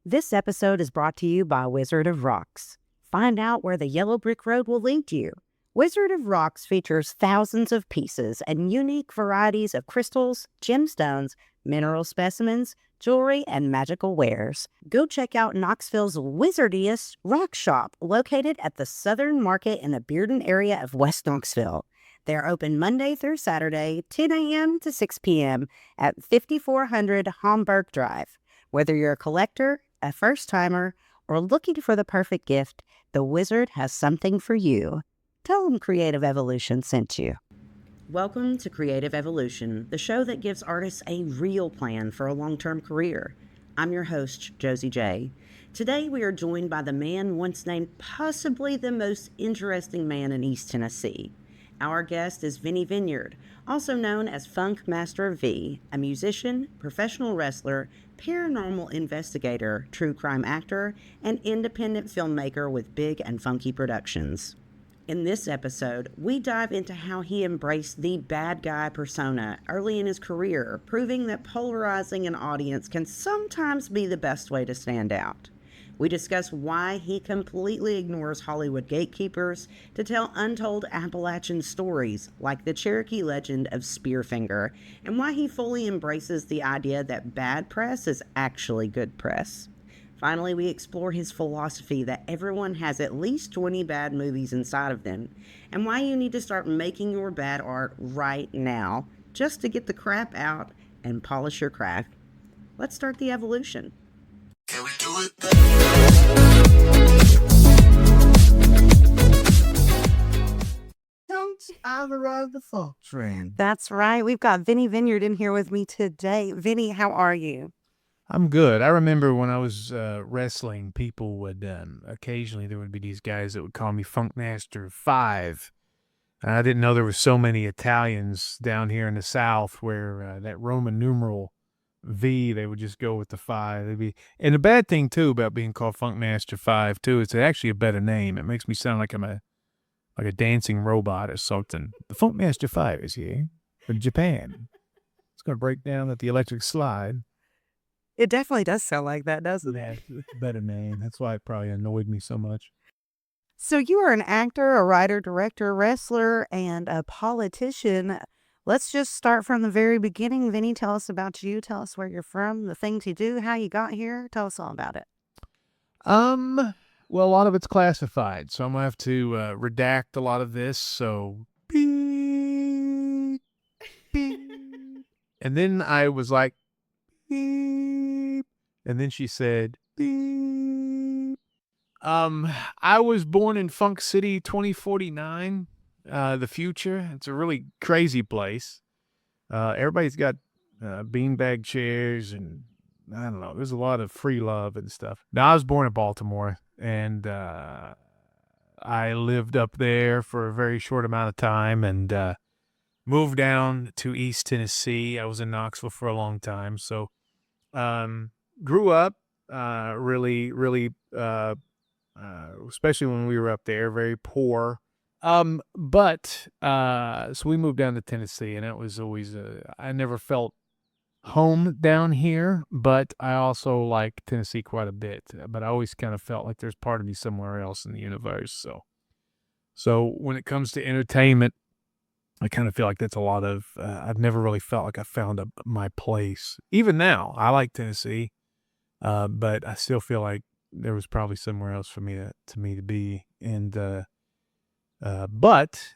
This episode is brought to you by Wizard of Rocks. Find out where the yellow brick road will lead you. Wizard of Rocks features thousands of pieces and unique varieties of crystals, gemstones, mineral specimens, jewelry, and magical wares. Go check out Knoxville's wizardiest rock shop, located at the Southern Market in the Bearden area of West Knoxville. They're open Monday through Saturday, 10 a.m. to 6 p.m. at 5400 Homburg Drive. Whether you're a collector, a first-timer, or looking for the perfect gift, the Wizard has something for you. Tell them Creative Evolution sent you. Welcome to Creative Evolution, the show that gives artists a real plan for a long-term career. I'm your host, Josie J. Today we are joined by the man once named possibly the most interesting man in East Tennessee. Our guest is Vinnie Vineyard, also known as Funkmaster V, a musician, professional wrestler, paranormal investigator, true crime actor, and independent filmmaker with big and funky productions. In this episode, we dive into how he embraced the bad guy persona early in his career, proving that polarizing an audience can sometimes be the best way to stand out. We discuss why he completely ignores Hollywood gatekeepers to tell untold Appalachian stories like the Cherokee legend of Spearfinger, and why he fully embraces the idea that bad press is actually good press. Finally, we explore his philosophy that everyone has at least 20 bad movies inside of them, and why you need to start making your bad art right now, just to get the crap out and polish your craft. Let's start the evolution. Can we do it? Don't I ride the funk train? That's right. We've got Vinnie Vineyard in here with me today. Vinnie, how are you? I'm good. I remember when I was wrestling, people would occasionally there would be these guys that would call me Funkmaster V. And I didn't know there were so many Italians down here in the South where that Roman numeral V, they would just go with the 5. And the bad thing too about being called Funkmaster 5 too, it's actually a better name. It makes me sound like I'm like a dancing robot or something. The Funkmaster 5 is here from Japan. It's going to break down at the electric slide. It definitely does sound like that, doesn't it? It's a better name. That's why it probably annoyed me so much. So you are an actor, a writer, director, wrestler, and a politician. Let's just start from the very beginning. Vinnie, tell us about you. Tell us where you're from, the things you do, how you got here. Tell us all about it. Well, a lot of it's classified, so I'm going to have to redact a lot of this, so beep, beep. And then I was like, beep, and then she said, beep. I was born in Funk City 2049, the future. It's a really crazy place. Everybody's got beanbag chairs and I don't know. There's a lot of free love and stuff. Now, I was born in Baltimore, and I lived up there for a very short amount of time and moved down to East Tennessee. I was in Knoxville for a long time. So grew up really, especially when we were up there, very poor. But so we moved down to Tennessee, and that was always, I never felt home down here, but I also like Tennessee quite a bit. But I always kind of felt like there's part of me somewhere else in the universe. So when it comes to entertainment, I kind of feel like that's a lot of, I've never really felt like I found my place. Even now, I like Tennessee, but I still feel like there was probably somewhere else for me to be. And but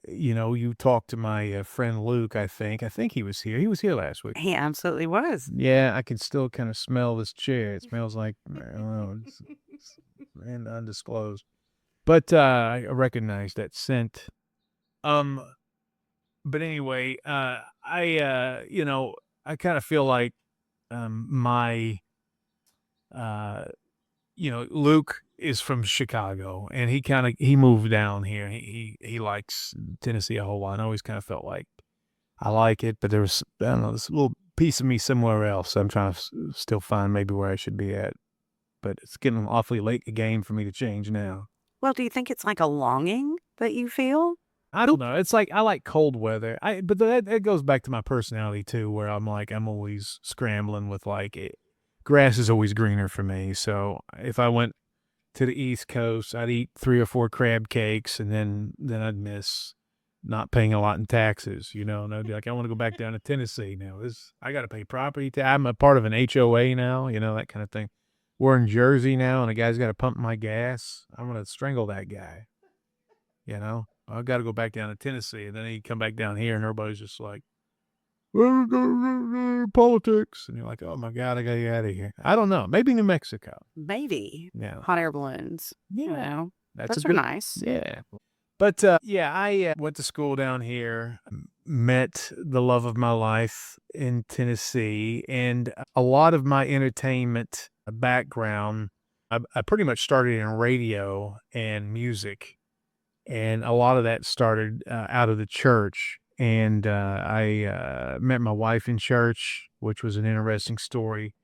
you talked to my friend Luke. I think he was here. He was here last week. He absolutely was. Yeah, I can still kind of smell this chair. It smells like, I don't know, and undisclosed. But I recognize that scent. But anyway, I kind of feel like my Luke is from Chicago, and he moved down here. He likes Tennessee a whole lot. And I always kind of felt like I like it, but there was, I don't know, this little piece of me somewhere else. So I'm trying to still find maybe where I should be at, but it's getting awfully late in the game for me to change now. Well, do you think it's like a longing that you feel? I don't know. It's like I like cold weather. But that goes back to my personality too, where I'm always scrambling with like it. grass is always greener for me. So if I went to the East Coast, I'd eat 3 or 4 crab cakes, and then I'd miss not paying a lot in taxes, and I'd be like, I want to go back down to Tennessee now. I got to pay property tax. I'm a part of an HOA now, that kind of thing. We're in Jersey now, and a guy's got to pump my gas. I'm going to strangle that guy, I've got to go back down to Tennessee, and then he'd come back down here, and everybody's just like, politics, and you're like, oh my God, I gotta get out of here. I don't know, maybe New Mexico. Maybe. Yeah, Hot air balloons. yeah, Those are nice. Yeah, but I went to school down here, met the love of my life in Tennessee, and a lot of my entertainment background, I pretty much started in radio and music, and a lot of that started out of the church. And I met my wife in church, which was an interesting story.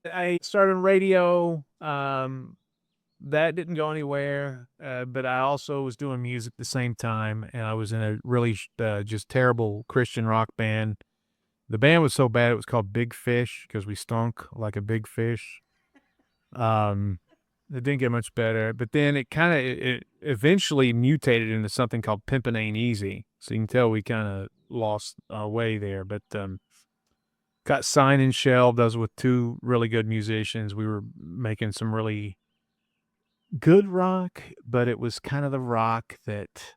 I started in radio. That didn't go anywhere, but I also was doing music at the same time, and I was in a really just terrible Christian rock band. The band was so bad it was called Big Fish because we stunk like a big fish. It didn't get much better, but then it eventually mutated into something called Pimpin' Ain't Easy. So you can tell we kind of lost our way there, but got signed and shelved. I was with 2 really good musicians. We were making some really good rock, but it was kind of the rock that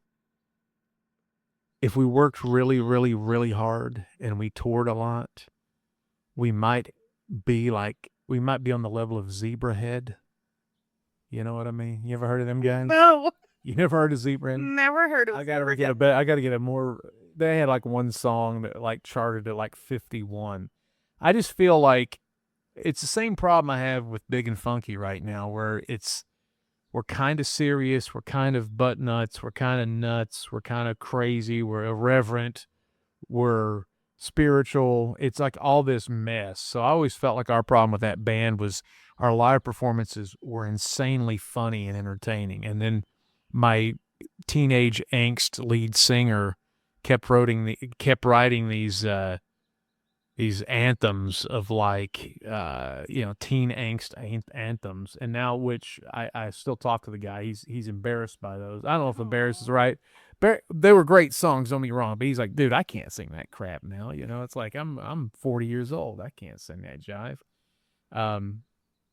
if we worked really, really, really hard and we toured a lot, we might be on the level of Zebrahead. You know what I mean? You ever heard of them guys? No. You never heard of Zebrahead? Never heard of I gotta get a more. They had like one song that charted at 51. I just feel like it's the same problem I have with Big and Funky right now, where we're kind of serious, we're kind of butt nuts, we're kind of nuts, we're kind of crazy, we're irreverent, we're spiritual. It's like all this mess. So I always felt like our problem with that band was our live performances were insanely funny and entertaining. And then my teenage angst lead singer kept writing these anthems of teen angst anthems. And now, which I still talk to the guy, he's embarrassed by those. I don't know if embarrassed is right. They were great songs, don't get me wrong, but he's like, dude, I can't sing that crap now. It's like I'm 40 years old. I can't sing that jive.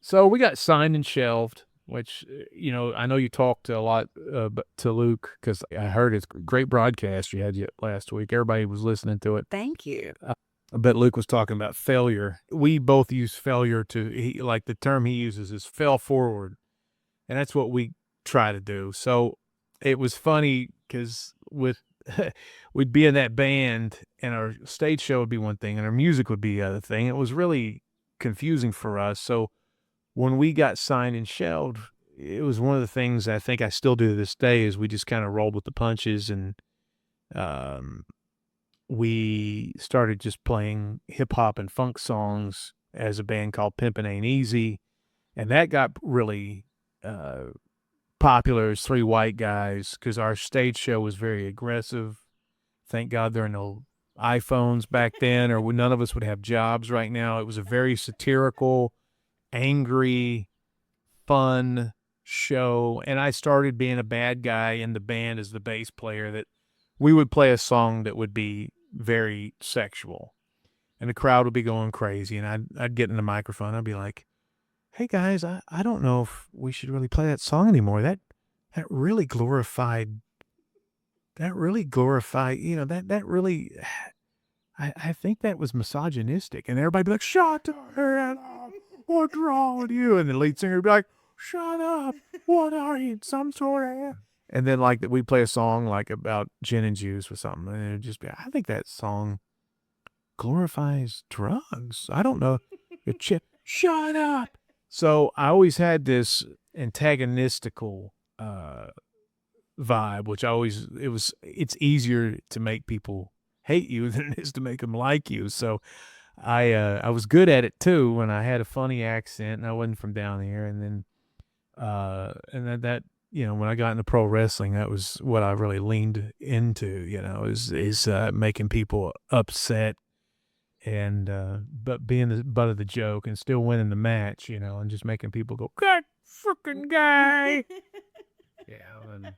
So we got signed and shelved, which, I know you talked a lot to Luke, because I heard his great broadcast you had last week. Everybody was listening to it. Thank you. I bet Luke was talking about failure. We both use failure the term he uses is fell forward. And that's what we try to do. So it was funny because we'd be in that band and our stage show would be one thing and our music would be the other thing. It was really confusing for us. So when we got signed and shelved, it was one of the things I think I still do to this day is we just kind of rolled with the punches, and we started just playing hip hop and funk songs as a band called Pimpin' Ain't Easy. And that got really popular as 3 white guys because our stage show was very aggressive. Thank God there are no iPhones back then, or none of us would have jobs right now. It was a very satirical, angry, fun show. And I started being a bad guy in the band as the bass player, that we would play a song that would be very sexual and the crowd would be going crazy. And I'd get in the microphone. I'd be like, hey guys, I don't know if we should really play that song anymore. That really glorified, that really, I think that was misogynistic. And everybody'd be like, shut up, what's wrong with you? And the lead singer would be like, shut up, what are you, some sort of... And then we'd play a song about gin and juice or something. And it'd just be, I think that song glorifies drugs. I don't know. Shut up. So I always had this antagonistical vibe, which it's easier to make people hate you than it is to make them like you. So I was good at it too, when I had a funny accent and I wasn't from down here. And then that when I got into pro wrestling, that was what I really leaned into, is making people upset and but being the butt of the joke and still winning the match, and just making people go, "God freaking guy." Yeah,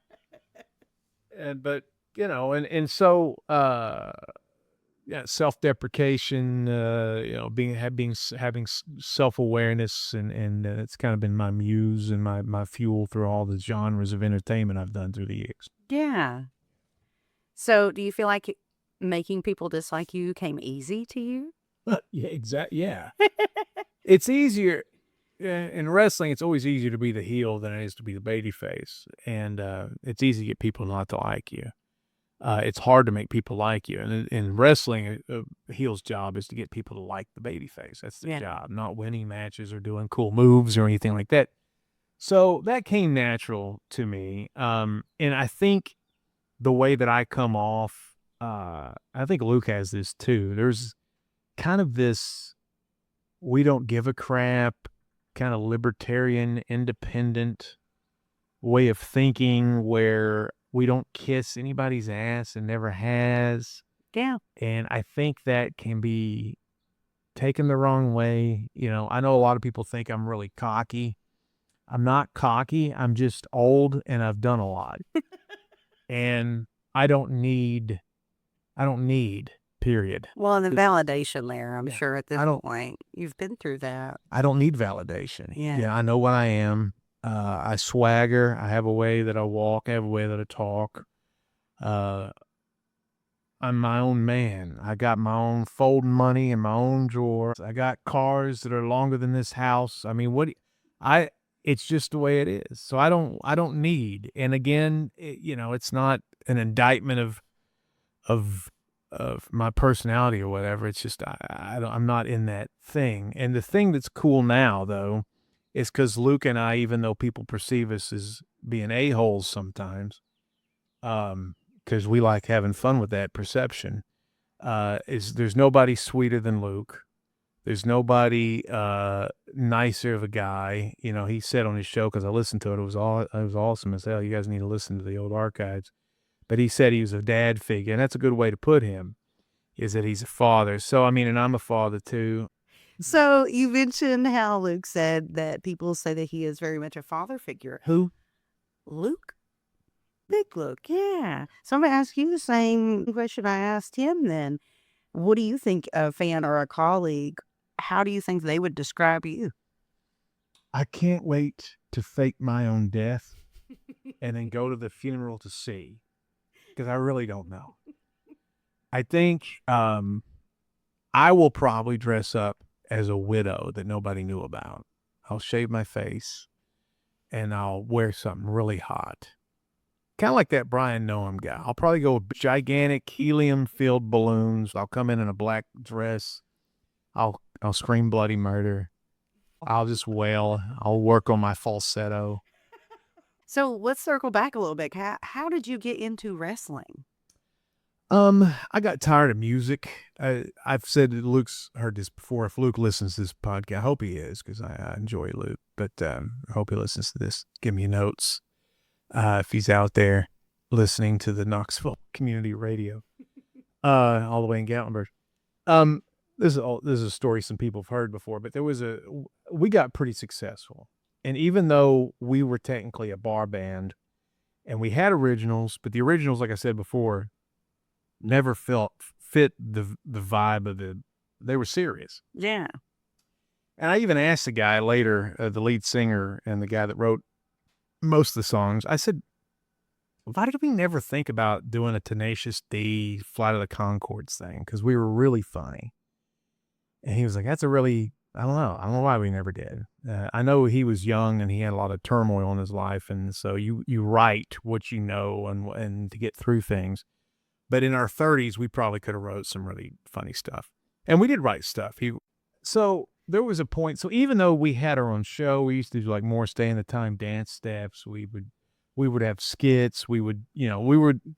and but and so yeah, self-deprecation, having self-awareness, and it's kind of been my muse and my fuel through all the genres of entertainment I've done through the years. Yeah. So do you feel like making people dislike you came easy to you? Yeah, exactly. Yeah, it's easier in wrestling. It's always easier to be the heel than it is to be the babyface, and it's easy to get people not to like you. It's hard to make people like you, and in wrestling, a heel's job is to get people to like the babyface. That's their job, not winning matches or doing cool moves or anything like that. So that came natural to me, and I think the way that I come off, I think Luke has this too. There's kind of this we don't give a crap, kind of libertarian, independent way of thinking where we don't kiss anybody's ass and never has. Yeah. And I think that can be taken the wrong way. I know a lot of people think I'm really cocky. I'm not cocky. I'm just old and I've done a lot. And I don't need, period. Well, and the validation there, I'm Yeah. sure at this point, you've been through that. I don't need validation. Yeah. I know what I am. I swagger. I have a way that I walk. I have a way that I talk. I'm my own man. I got my own folding money in my own drawer. I got cars that are longer than this house. I mean, it's just the way it is. So I don't need. And again, it's not an indictment of my personality or whatever. It's just I'm not in that thing. And the thing that's cool now though is because Luke and I, even though people perceive us as being a-holes sometimes, because we like having fun with that perception, there's nobody sweeter than Luke. There's nobody nicer of a guy. He said on his show, because I listened to it, it was awesome as hell. You guys need to listen to the old archives. But he said he was a dad figure, and that's a good way to put him, is that he's a father. So, I mean, and I'm a father too. So you mentioned how Luke said that people say that he is very much a father figure. Who? Luke? Big Luke, yeah. So I'm going to ask you the same question I asked him then. What do you think a fan or a colleague, how do you think they would describe you? I can't wait to fake my own death and then go to the funeral to see, because I really don't know. I think I will probably dress up as a widow that nobody knew about. I'll shave my face and I'll wear something really hot. Kind of like that Brian Noam guy. I'll probably go with gigantic helium-filled balloons. I'll come in a black dress. I'll scream bloody murder. I'll just wail. I'll work on my falsetto. So let's circle back a little bit. How did you get into wrestling? I got tired of music. I've said that Luke's heard this before. If Luke listens to this podcast, I hope he is, because I enjoy Luke. But I hope he listens to this. Give me notes if he's out there listening to the Knoxville Community Radio, all the way in Gatlinburg. This is a story some people have heard before, but we got pretty successful, and even though we were technically a bar band, and we had originals, but the originals, like I said before, never fit the vibe of they were serious. Yeah. And I even asked the guy later, the lead singer and the guy that wrote most of the songs, I said, why did we never think about doing a Tenacious D, Flight of the Conchords thing? Because we were really funny. And he was like, I don't know why we never did. I know he was young and he had a lot of turmoil in his life. And so you write what you know and to get through things. But in our 30s, we probably could have wrote some really funny stuff. And we did write stuff. So there was a point. So even though we had our own show, we used to do like more Stay in the Time dance steps. We would have skits. We would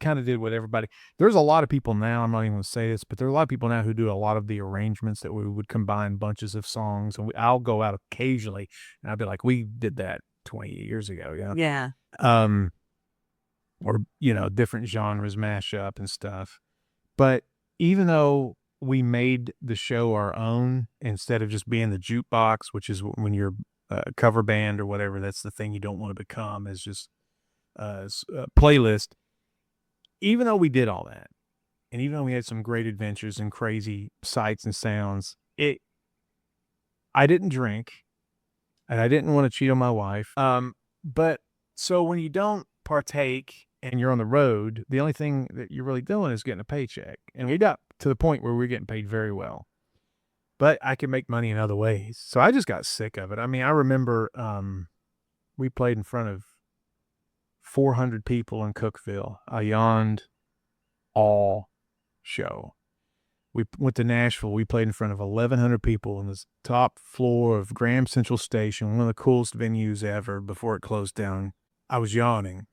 kind of did what everybody. There's a lot of people now, I'm not even going to say this, but there are a lot of people now who do a lot of the arrangements that we would combine bunches of songs. And I'll go out occasionally and I'll be like, we did that 20 years ago. Yeah. Or, different genres mash up and stuff. But even though we made the show our own instead of just being the jukebox, which is when you're a cover band or whatever. That's the thing you don't want to become, is just a playlist. Even though we did all that, and even though we had some great adventures and crazy sights and sounds, I didn't drink, and I didn't want to cheat on my wife. But so when you don't partake and you're on the road, the only thing that you're really doing is getting a paycheck. And we got to the point where we're getting paid very well, but I can make money in other ways. So I just got sick of it. I mean, I remember we played in front of 400 people in Cookeville. I yawned all show. We went to Nashville. We played in front of 1,100 people on the top floor of Graham Central Station, one of the coolest venues ever before it closed down. I was yawning.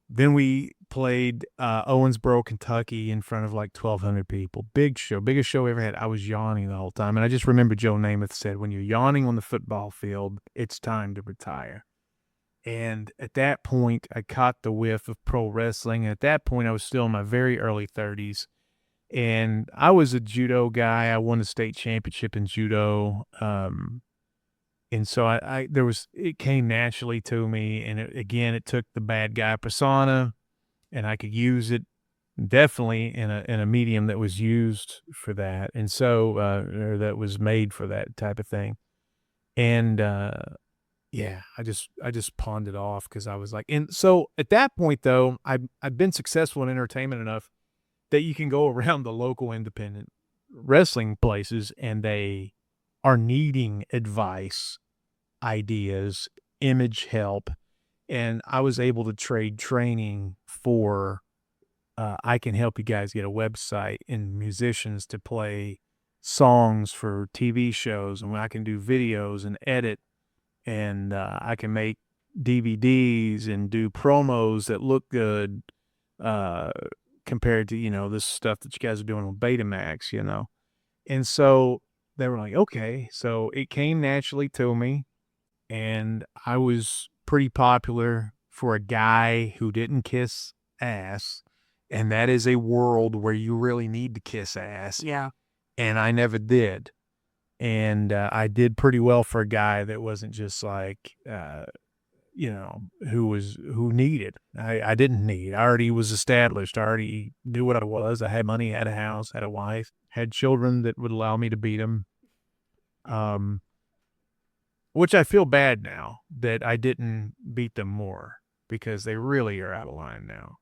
Then we played Owensboro, Kentucky in front of like 1,200 people. Big show, biggest show we ever had. I was yawning the whole time. And I just remember Joe Namath said, when you're yawning on the football field, it's time to retire. And at that point, I caught the whiff of pro wrestling. And at that point, I was still in my very early 30s. And I was a judo guy. I won a state championship in judo. And so it came naturally to me. And it took the bad guy persona, and I could use it definitely in a medium that was used for that. And so, or that was made for that type of thing. And, yeah, I just pawned it off because I was like, and so at that point though, I've been successful in entertainment enough that you can go around the local independent wrestling places and they are needing advice, ideas, image help. And I was able to trade training for, I can help you guys get a website and musicians to play songs for TV shows. And I can do videos and edit, and I can make DVDs and do promos that look good, compared to, this stuff that you guys are doing on Betamax, And so they were like, okay. So it came naturally to me, and I was pretty popular for a guy who didn't kiss ass. And that is a world where you really need to kiss ass. Yeah. And I never did. And I did pretty well for a guy that wasn't just like, who needed. I didn't need. I already was established. I already knew what I was. I had money, had a house, had a wife, had children that would allow me to beat them. Which I feel bad now that I didn't beat them more, because they really are out of line now.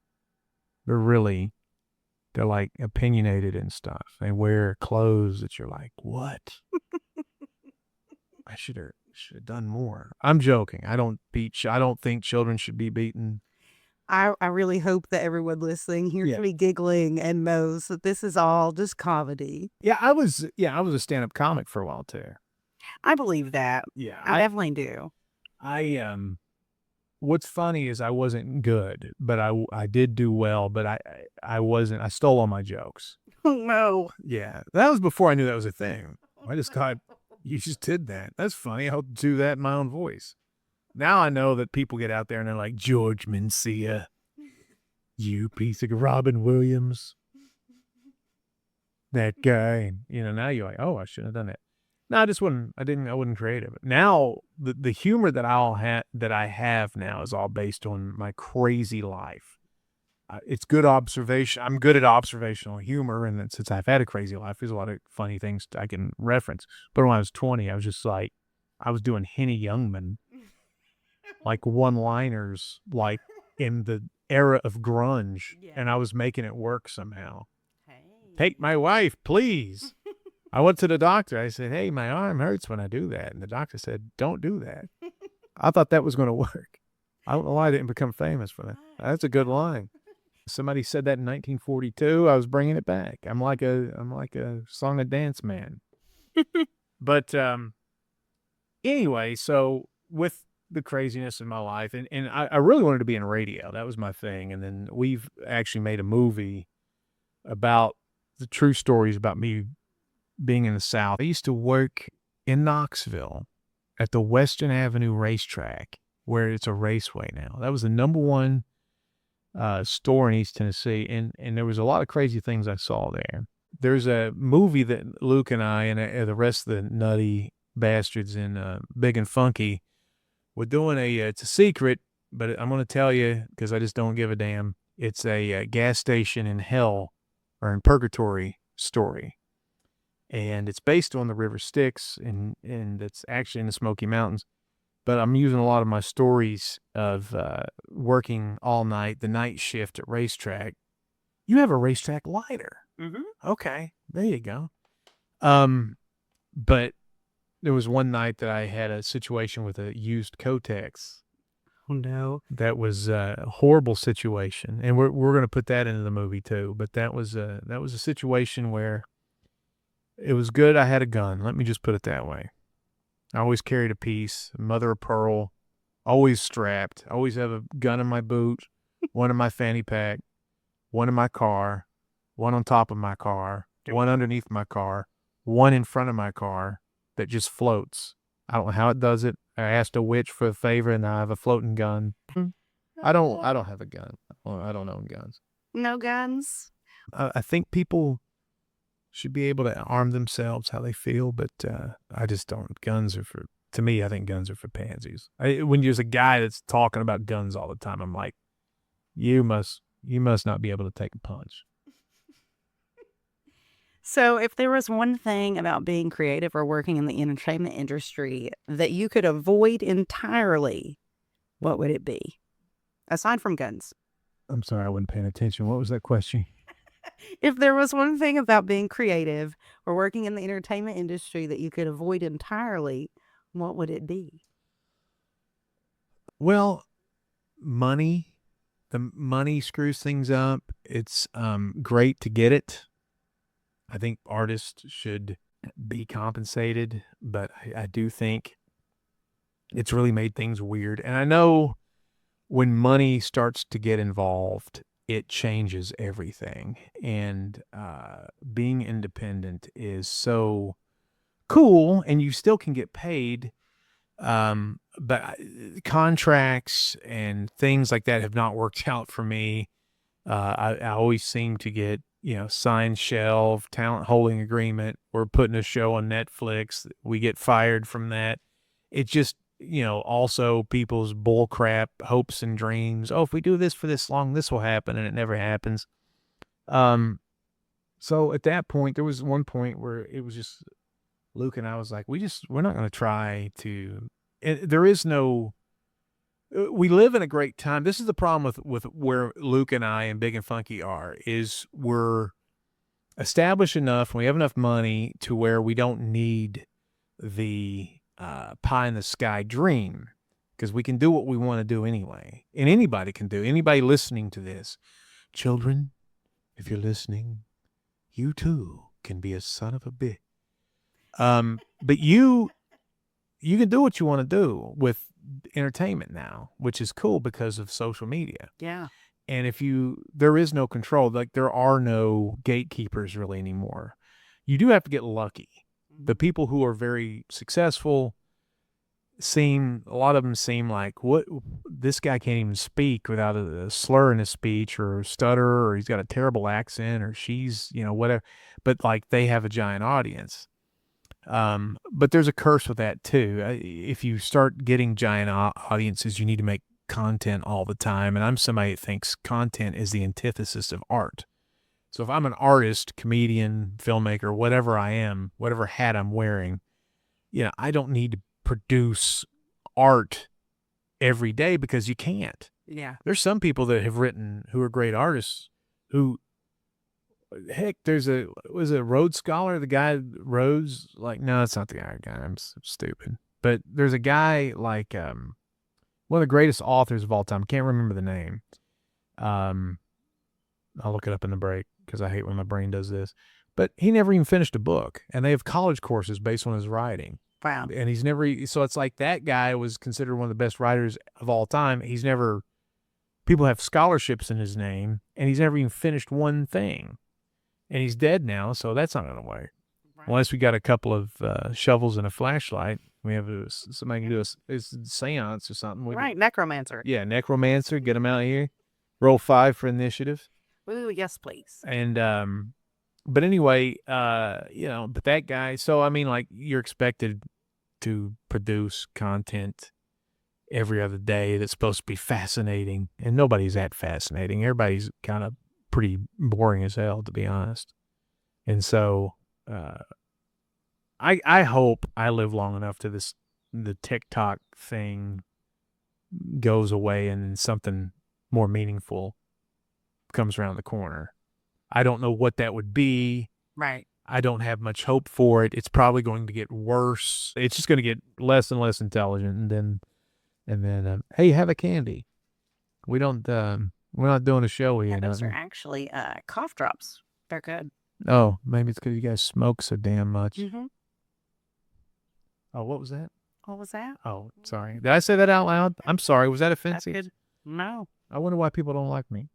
They're like opinionated and stuff. They wear clothes that you're like, what? I should have done more. I'm joking. I don't think children should be beaten. I really hope that everyone listening hears me giggling and knows that this is all just comedy. Yeah, I was a stand-up comic for a while too. I believe that. Yeah, I definitely do. What's funny is I wasn't good, but I did do well, but I stole all my jokes. Oh no. Yeah, that was before I knew that was a thing. I just thought, you just did that. That's funny. I'll do that in my own voice. Now I know that people get out there and they're like, George Mencia, you piece of Robin Williams, that guy. And, now you're like, oh, I shouldn't have done that. No, I wasn't creative. Now the humor that I have now is all based on my crazy life. It's good observation. I'm good at observational humor, and since I've had a crazy life, there's a lot of funny things I can reference. But when I was 20, I was just like, I was doing Henny Youngman, like one-liners, like in the era of grunge, and I was making it work somehow. Hey. Take my wife, please. I went to the doctor. I said, hey, my arm hurts when I do that. And the doctor said, don't do that. I thought that was going to work. I don't know why I didn't become famous for that. That's a good line. Somebody said that in 1942. I was bringing it back. I'm like a song and dance man. But anyway, so with the craziness in my life, and I really wanted to be in radio. That was my thing. And then we've actually made a movie about the true stories about me being in the South. I used to work in Knoxville at the Western Avenue racetrack, where it's a raceway now. That was the number one store in East Tennessee, and there was a lot of crazy things I saw there. there's a movie that Luke and I and the rest of the nutty bastards in Big and Funky we're doing it's a secret, but I'm going to tell you because I just don't give a damn. It's a gas station in hell or in purgatory story. And it's based on the River Styx, and it's actually in the Smoky Mountains. But I'm using a lot of my stories of working all night, the night shift at racetrack. You have a racetrack lighter. Mm-hmm. Okay, there you go. But there was one night that I had a situation with a used Kotex. Oh no, that was a horrible situation, and we're going to put that into the movie too. But that was a situation where it was good I had a gun. Let me just put it that way. I always carried a piece, mother of pearl, always strapped. I always have a gun in my boot, one in my fanny pack, one in my car, one on top of my car, one underneath my car, one in front of my car that just floats. I don't know how it does it. I asked a witch for a favor, and I have a floating gun. I don't have a gun. I don't own guns. No guns. I think people should be able to arm themselves how they feel, but I just don't. Guns are to me, I think guns are for pansies. When there's a guy that's talking about guns all the time, I'm like, you must not be able to take a punch. So if there was one thing about being creative or working in the entertainment industry that you could avoid entirely, what would it be? Aside from guns. I'm sorry, I wasn't paying attention. What was that question? If there was one thing about being creative or working in the entertainment industry that you could avoid entirely, what would it be? Well, money. The money screws things up. It's great to get it. I think artists should be compensated, but I do think it's really made things weird. And I know when money starts to get involved, it changes everything. And being independent is so cool, and you still can get paid. But contracts and things like that have not worked out for me. I always seem to get, signed shelf, talent holding agreement. We're putting a show on Netflix. We get fired from that. It just, also people's bull crap, hopes and dreams. Oh, if we do this for this long, this will happen. And it never happens. So at that point, there was one point where it was just Luke and I was like, we're not going to try to, there is no, we live in a great time. This is the problem with where Luke and I and Big and Funky are, is we're established enough, and we have enough money to where we don't need the pie in the sky dream, because we can do what we want to do anyway. And anybody can do, anybody listening to this, children, if you're listening, you too can be a son of a bitch. But you can do what you want to do with entertainment now, which is cool because of social media. Yeah. And there is no control. Like, there are no gatekeepers really anymore. You do have to get lucky. The people who are very successful a lot of them seem like, what, this guy can't even speak without a slur in his speech, or stutter, or he's got a terrible accent, or she's, whatever. But like, they have a giant audience. But there's a curse with that too. If you start getting giant audiences, you need to make content all the time. And I'm somebody that thinks content is the antithesis of art. So if I'm an artist, comedian, filmmaker, whatever I am, whatever hat I'm wearing, I don't need to produce art every day, because you can't. Yeah. There's some people that have written who are great artists who, heck, was a Rhodes Scholar, the guy Rhodes, like, no, that's not the guy. I'm so stupid. But there's a guy like one of the greatest authors of all time. Can't remember the name. I'll look it up in the break, because I hate when my brain does this. But he never even finished a book, and they have college courses based on his writing. Wow. And so it's like, that guy was considered one of the best writers of all time. People have scholarships in his name, and he's never even finished one thing. And he's dead now, so that's not going to work. Right. Unless we got a couple of shovels and a flashlight. We have somebody can do a seance or something. Right, necromancer. Yeah, necromancer. Get him out here. Roll 5 for initiative. Ooh, yes, please. And But anyway, but that guy, so I mean, like, you're expected to produce content every other day that's supposed to be fascinating, and nobody's that fascinating. Everybody's kind of pretty boring as hell, to be honest. And so, I hope I live long enough to the TikTok thing goes away and then something more meaningful comes around the corner. I don't know what that would be. Right. I don't have much hope for it. It's probably going to get worse. It's just going to get less and less intelligent, and then hey, have a candy. We're not doing a show here. Yeah, those are actually cough drops. They're good. Oh, maybe it's because you guys smoke so damn much. Mm-hmm. Oh, what was that? What was that? Oh, sorry. Did I say that out loud? I'm sorry. Was that offensive? That's good. No. I wonder why people don't like me.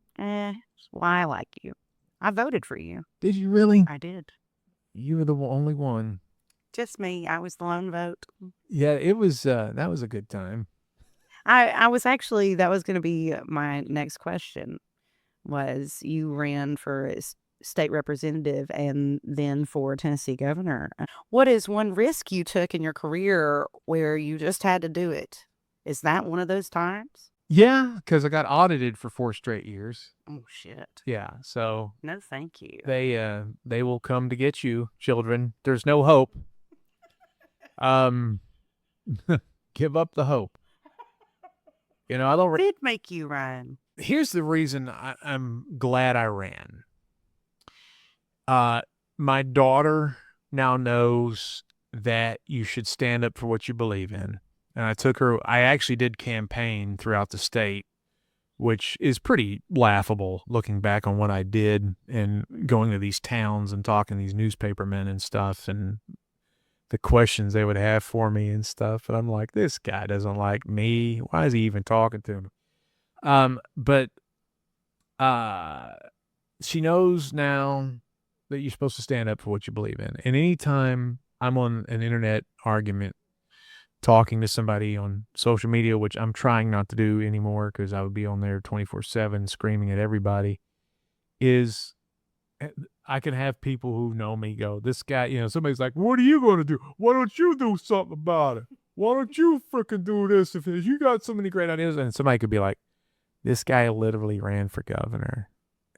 Why I like you. I voted for you. Did you really? I did. You were the only one. Just me. I was the lone vote. Yeah, it was. That was a good time. I was actually, that was going to be my next question, was you ran for state representative and then for Tennessee governor. What is one risk you took in your career where you just had to do it? Is that one of those times? Yeah, because I got audited for 4 straight years. Oh, shit. Yeah, so No, thank you. they will come to get you, children. There's no hope. Give up the hope. I don't. Did make you run. Here's the reason I'm glad I ran. My daughter now knows that you should stand up for what you believe in. And I actually did campaign throughout the state, which is pretty laughable looking back on what I did and going to these towns and talking to these newspapermen and stuff and the questions they would have for me and stuff. And I'm like, this guy doesn't like me. Why is he even talking to me? But she knows now that you're supposed to stand up for what you believe in. And anytime I'm on an internet argument, talking to somebody on social media, which I'm trying not to do anymore because I would be on there 24/7 screaming at everybody, is I can have people who know me go, this guy, somebody's like, what are you going to do? Why don't you do something about it? Why don't you freaking do this if you got so many great ideas? And somebody could be like, this guy literally ran for governor.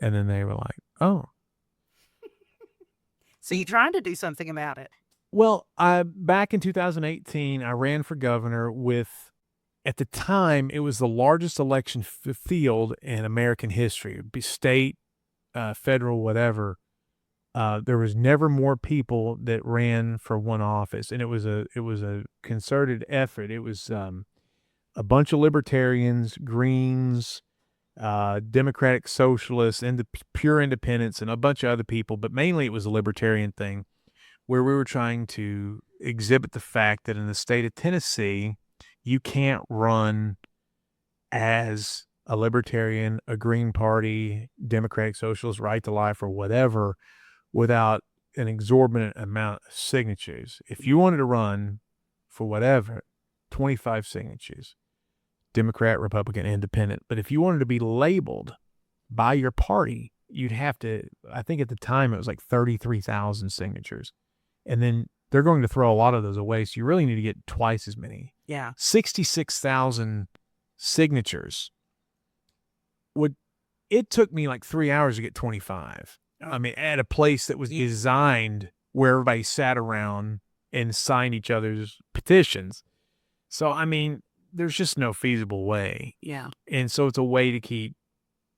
And then they were like, oh. So you tried to do something about it? Well, back in 2018, I ran for governor with, at the time, it was the largest election field in American history. It'd be state, federal, whatever. There was never more people that ran for one office, and it was a concerted effort. It was a bunch of libertarians, Greens, Democratic Socialists, and the pure independents, and a bunch of other people, but mainly it was a libertarian thing, where we were trying to exhibit the fact that in the state of Tennessee, you can't run as a libertarian, a Green Party, Democratic Socialist, Right to Life, or whatever, without an exorbitant amount of signatures. If you wanted to run for whatever, 25 signatures, Democrat, Republican, Independent. But if you wanted to be labeled by your party, you'd have to, I think at the time it was like 33,000 signatures. And then they're going to throw a lot of those away. So you really need to get twice as many. Yeah. 66,000 signatures. It took me like 3 hours to get 25. I mean, at a place that was designed where everybody sat around and signed each other's petitions. So, I mean, there's just no feasible way. Yeah. And so it's a way to keep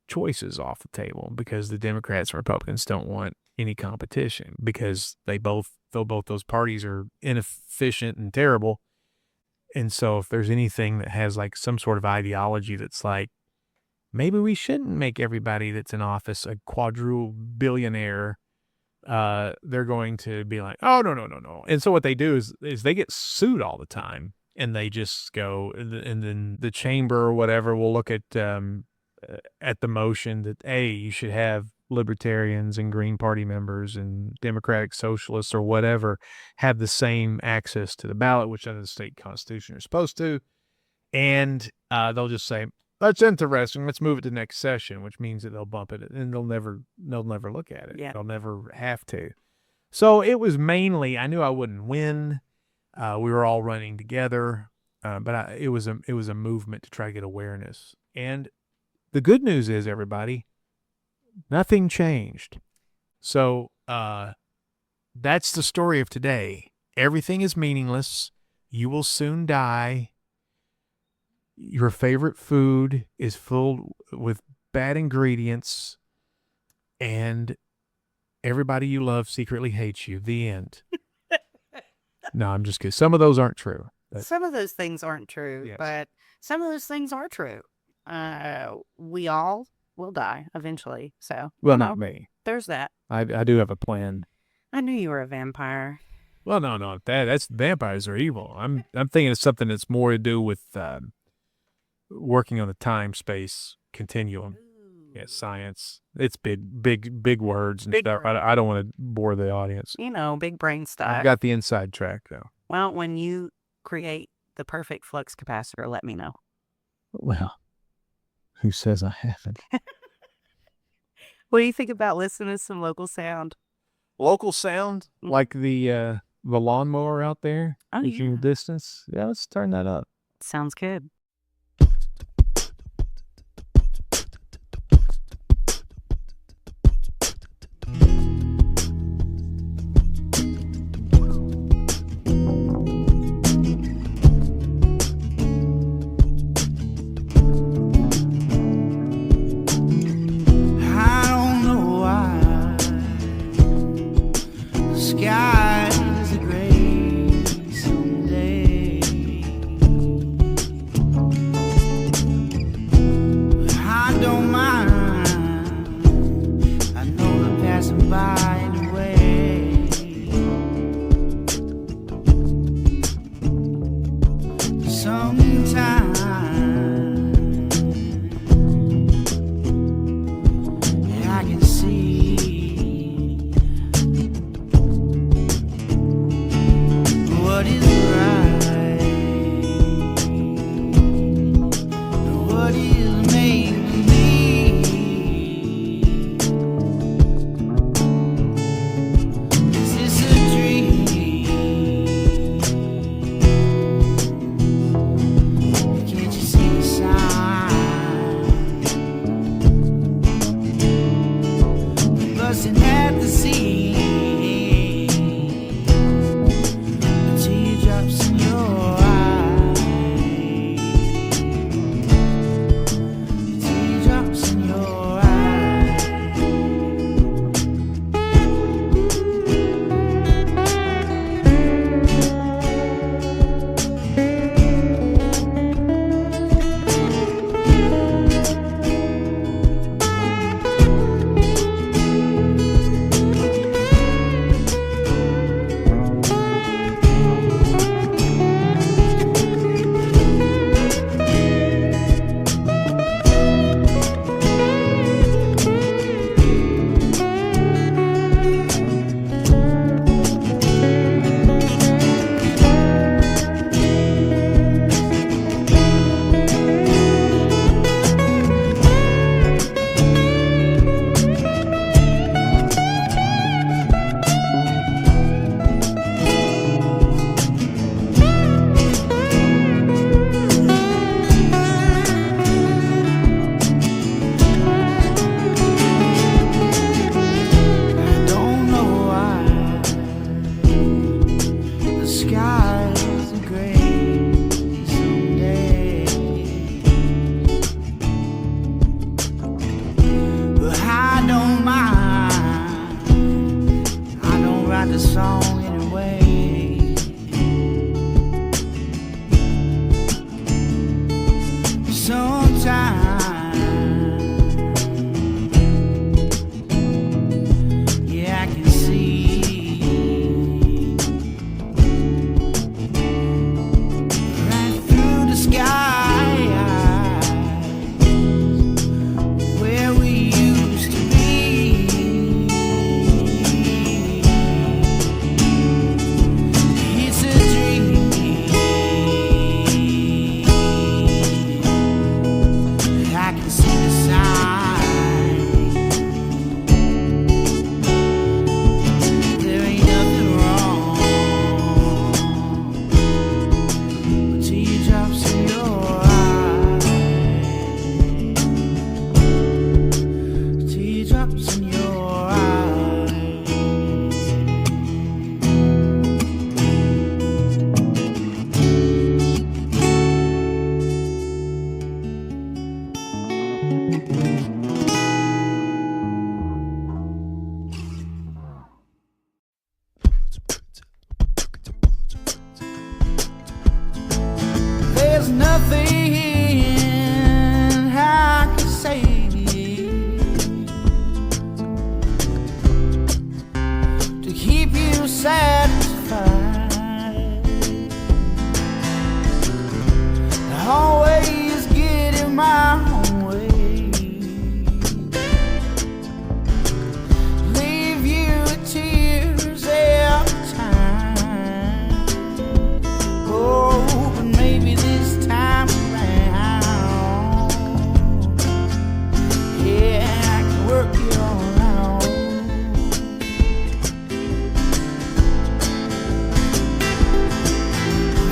choices off the table because the Democrats and Republicans don't want any competition because both those parties are inefficient and terrible. And so if there's anything that has like some sort of ideology that's like, maybe we shouldn't make everybody that's in office a quadruple billionaire, they're going to be like, oh, no. And so what they do is they get sued all the time. And they just go, and then the chamber or whatever will look at the motion that, hey, you should have libertarians and Green Party members and Democratic Socialists or whatever have the same access to the ballot, which under the state constitution are supposed to. And they'll just say, That's interesting. Let's move it to next session, which means that they'll bump it and they'll never look at it. Yeah. They'll never have to. So it was mainly, I knew I wouldn't win. We were all running together, but it was a movement to try to get awareness. And the good news is, everybody, nothing changed. So that's the story of today. Everything is meaningless. You will soon die. Your favorite food is filled with bad ingredients, and everybody you love secretly hates you. The end. No, I'm just kidding. Some of those aren't true. Some of those things aren't true, Yes. but some of those things are true. We all will die eventually. So, Well, you not know, me. there's that. I do have a plan. I knew you were a vampire. Well, no, that's vampires are evil. I'm thinking of something that's more to do with working on the time-space continuum. Yeah, science. It's big words and Big stuff. words. I don't want to bore the audience. You know, big brain stuff. I've got the inside track, though. Well, when you create the perfect flux capacitor, let me know. Well, who says I haven't? What do you think about listening to some local sound? Local sound? Like the lawnmower out there? Oh, in yeah. the distance? Yeah, let's turn that up. Sounds good. I don't know why the skies are gray someday. nothing I can say to keep you satisfied. I always get in my own way, leave you with tears every time. Oh, but maybe this time around, yeah, I can work it all out.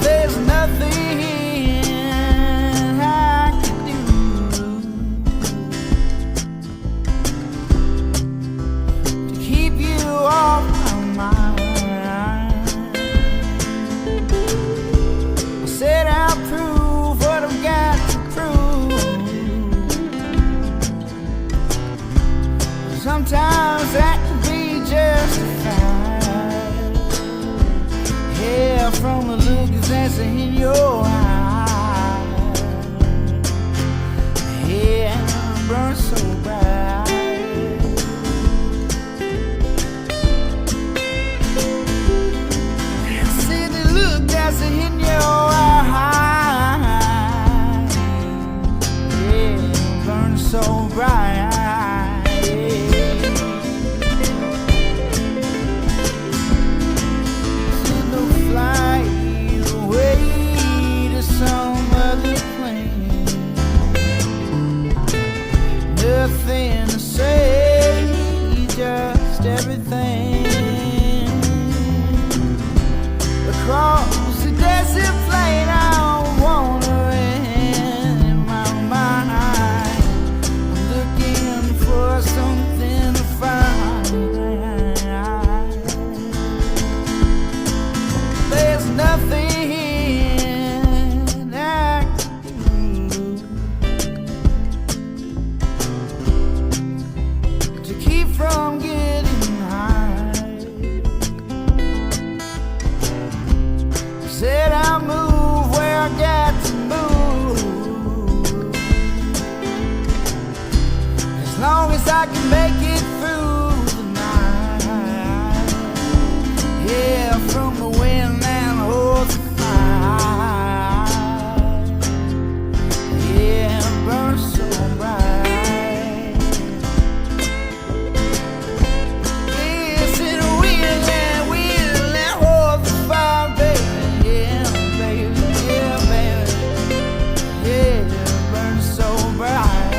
There's nothing I can do to keep you off my mind. I said I'll prove what I've got to prove. Sometimes that can be justified. Yeah, from the look that's in your eyes. Yeah, burn so bright. See the look that's in your eyes. Yeah, burn so bright. Fly away to some other plane. Nothing to say, just everything. Across the desert plain, I'm wandering in my mind. I'm looking for something to find. There's nothing I can do to keep from getting high. Said I'll move where I got to move, as long as I can make it through the night. Yeah, from the wind and the horse fire. Yeah, burn so bright. Listen, wind and horse fire, baby. Yeah, baby, yeah, baby. Yeah, burn so bright.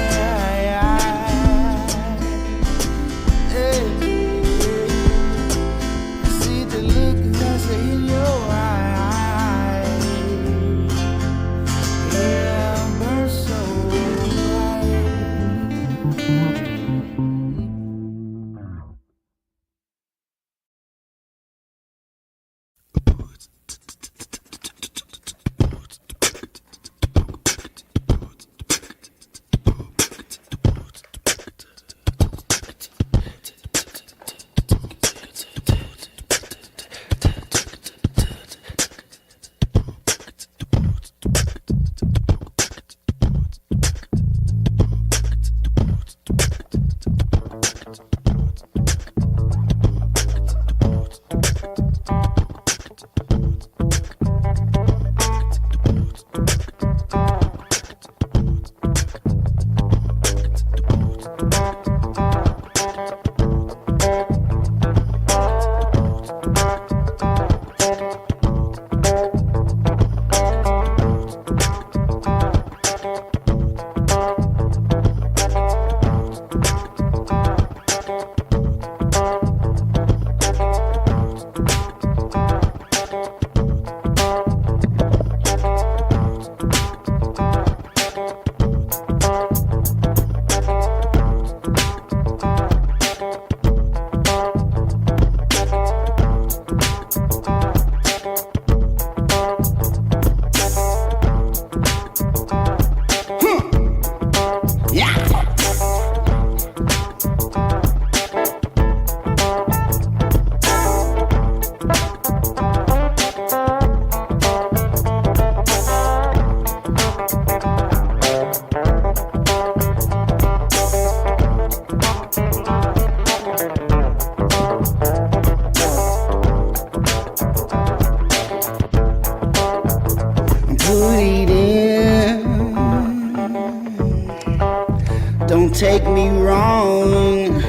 Don't take me wrong.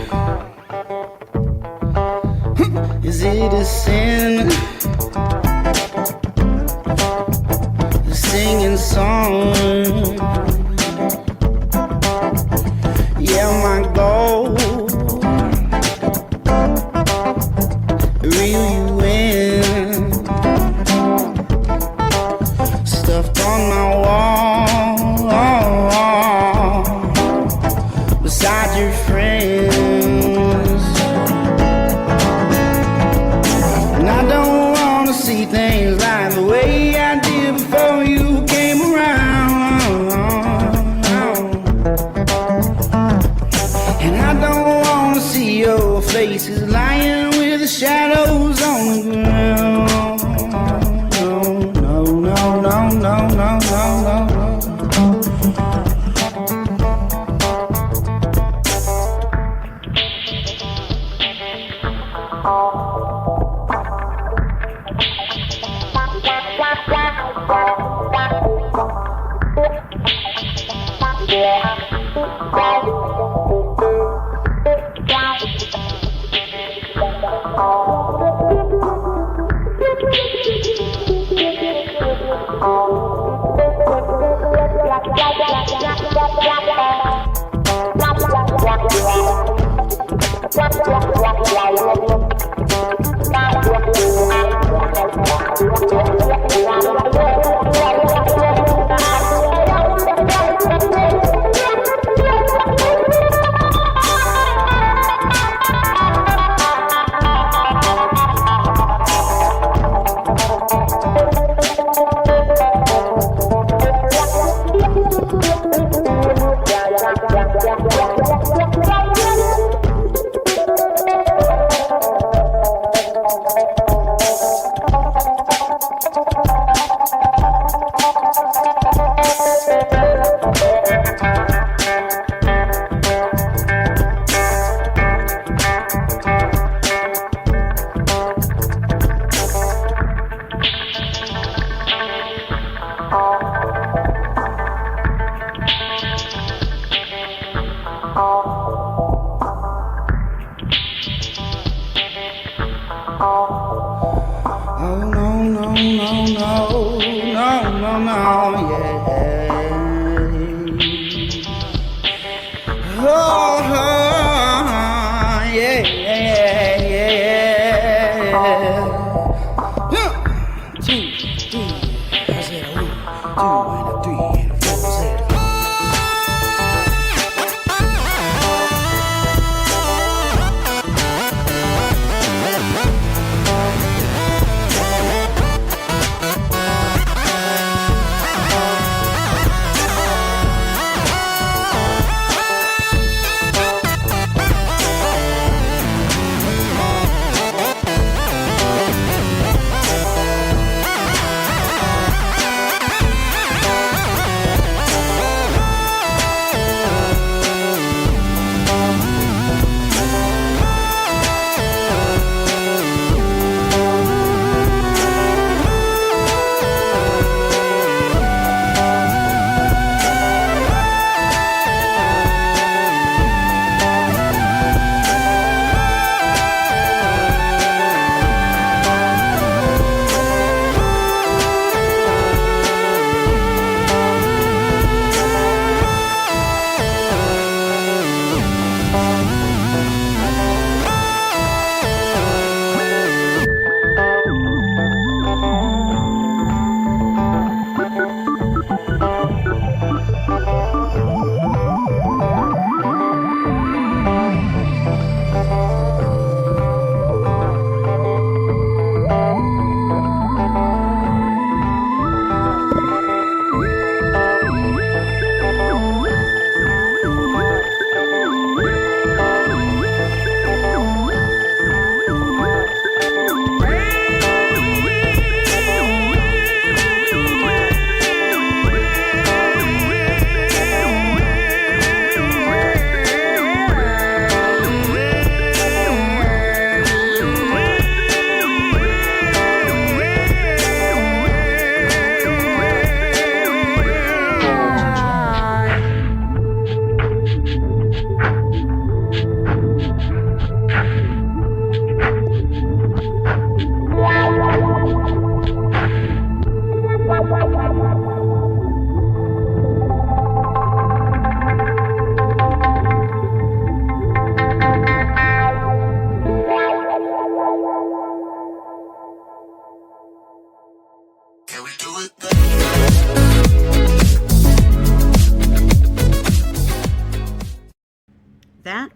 Is it a sin? Singing song. Yeah, my goal. Reel you in. Stuffed on my wall. Beside your friends. And I don't wanna see things like the way I did before you came around. And I don't wanna see your faces lying with the shadows on the ground. No, no, no, no, no, no, no, no.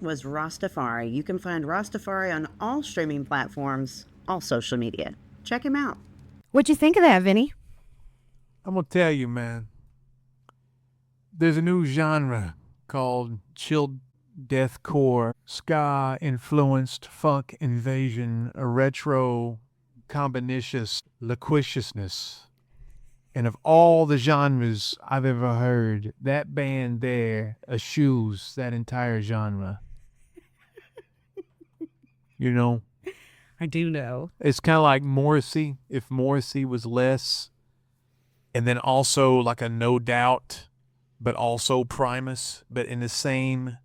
was Rastafari. You can find Rastafari on all streaming platforms, all social media. Check him out. What'd you think of that, Vinny? I'm going to tell you, man. There's a new genre called chill deathcore, ska-influenced funk invasion, a retro combinatious loquaciousness. And of all the genres I've ever heard, that band there eschews that entire genre. You know? I do know. It's kind of like Morrissey, if Morrissey was less, and then also like a No Doubt, but also Primus, but in the same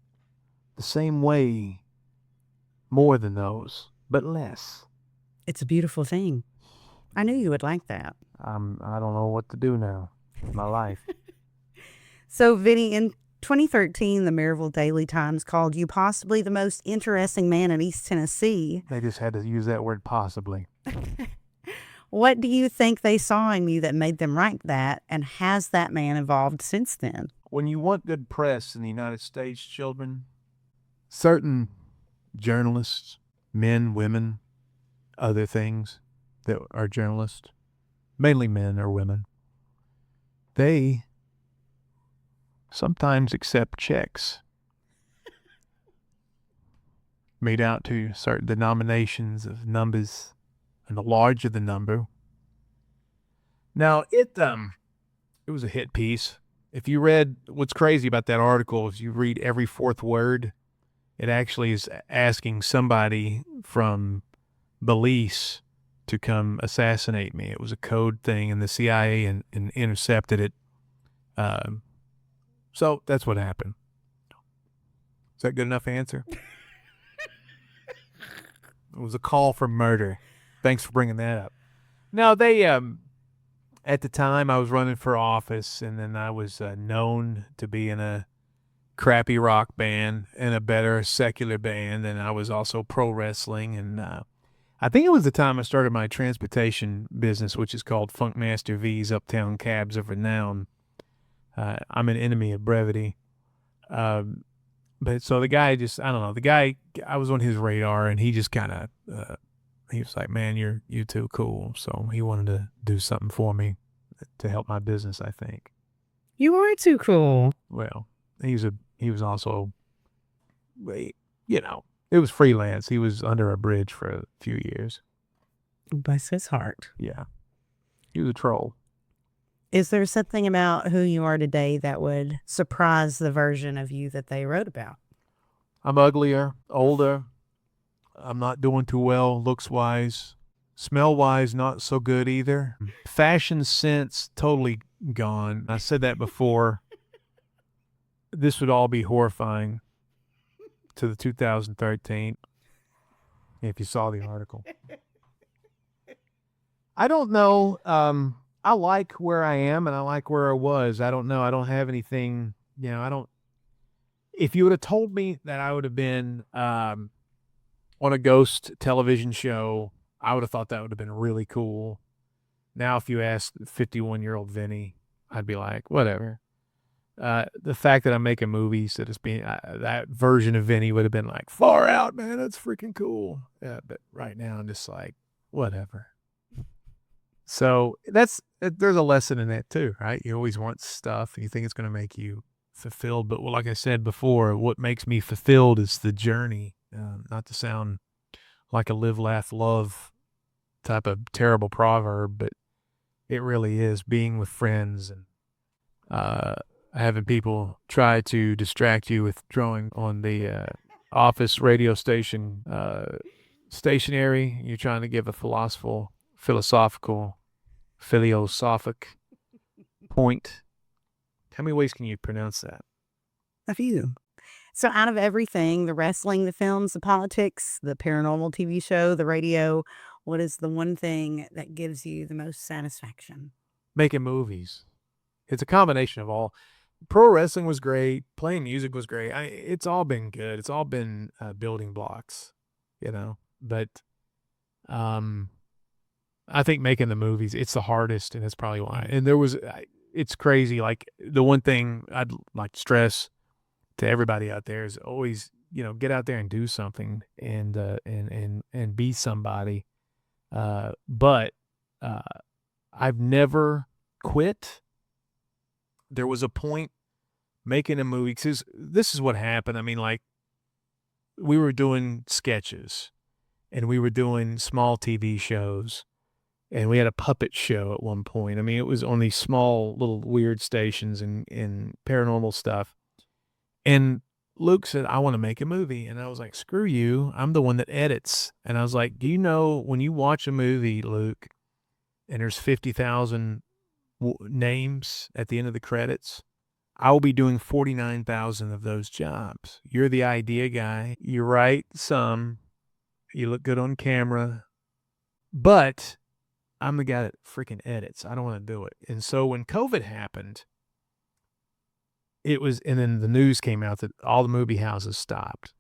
way, more than those, but less. It's a beautiful thing. I knew you would like that. I don't know what to do now in my life. So, Vinny, in 2013, the Maryville Daily Times called you possibly the most interesting man in East Tennessee. They just had to use that word possibly. What do you think they saw in you that made them rank that, and has that man evolved since then? When you want good press in the United States, children, certain journalists, men, women, other things that are journalists, mainly men or women, they sometimes accept checks made out to certain denominations of numbers, and the larger the number. Now, it was a hit piece. If you read, what's crazy about that article is you read every fourth word, it actually is asking somebody from Belize to come assassinate me. It was a code thing, and the CIA and intercepted it. So that's what happened. Is that a good enough answer? It was a call for murder. Thanks for bringing that up. Now, they, at the time, I was running for office, and then I was known to be in a crappy rock band and a better secular band, and I was also pro wrestling, and I think it was the time I started my transportation business, which is called Funkmaster V's Uptown Cabs of Renown. I'm an enemy of brevity. But so the guy just, I don't know, I was on his radar, and he just kind of, he was like, man, you're too cool. So he wanted to do something for me to help my business, I think. You are too cool. Well, he was also, you know, it was freelance. He was under a bridge for a few years. Bless his heart. Yeah. He was a troll. Is there something about who you are today that would surprise the version of you that they wrote about? I'm uglier, older. I'm not doing too well looks-wise. Smell-wise, not so good either. Fashion sense, totally gone. I said that before. This would all be horrifying to the 2013, if you saw the article. I don't know. I like where I am, and I like where I was. I don't know. I don't have anything, if you would have told me that I would have been on a ghost television show, I would have thought that would have been really cool. Now, if you asked 51-year-old Vinny, I'd be like, whatever. The fact that I'm making movies, that it's being that version of Vinny would have been like, far out, man. That's freaking cool. Yeah, but right now I'm just like, whatever. So there's a lesson in that too, right? You always want stuff and you think it's going to make you fulfilled. But like I said before, what makes me fulfilled is the journey. Not to sound like a live, laugh, love type of terrible proverb, but it really is being with friends and having people try to distract you with drawing on the office radio station stationery. You're trying to give a philosophical point. How many ways can you pronounce that? A few. So out of everything, the wrestling, the films, the politics, the paranormal TV show, the radio, what is the one thing that gives you the most satisfaction? Making movies. It's a combination of all. Pro wrestling was great. Playing music was great. It's all been good. It's all been building blocks, But I think making the movies, it's the hardest, and that's probably why. And it's crazy. Like, the one thing I'd like to stress to everybody out there is always get out there and do something and be somebody. But I've never quit. There was a point making a movie, because this is what happened. I mean, like, we were doing sketches and we were doing small TV shows, and we had a puppet show at one point. I mean, it was on these small little weird stations and paranormal stuff. And Luke said, I want to make a movie. And I was like, screw you. I'm the one that edits. And I was like, do you know when you watch a movie, Luke, and there's 50,000 names at the end of the credits, I will be doing 49,000 of those jobs. You're the idea guy. You write some. You look good on camera. But I'm the guy that freaking edits. I don't want to do it. And so when COVID happened, and then the news came out that all the movie houses stopped.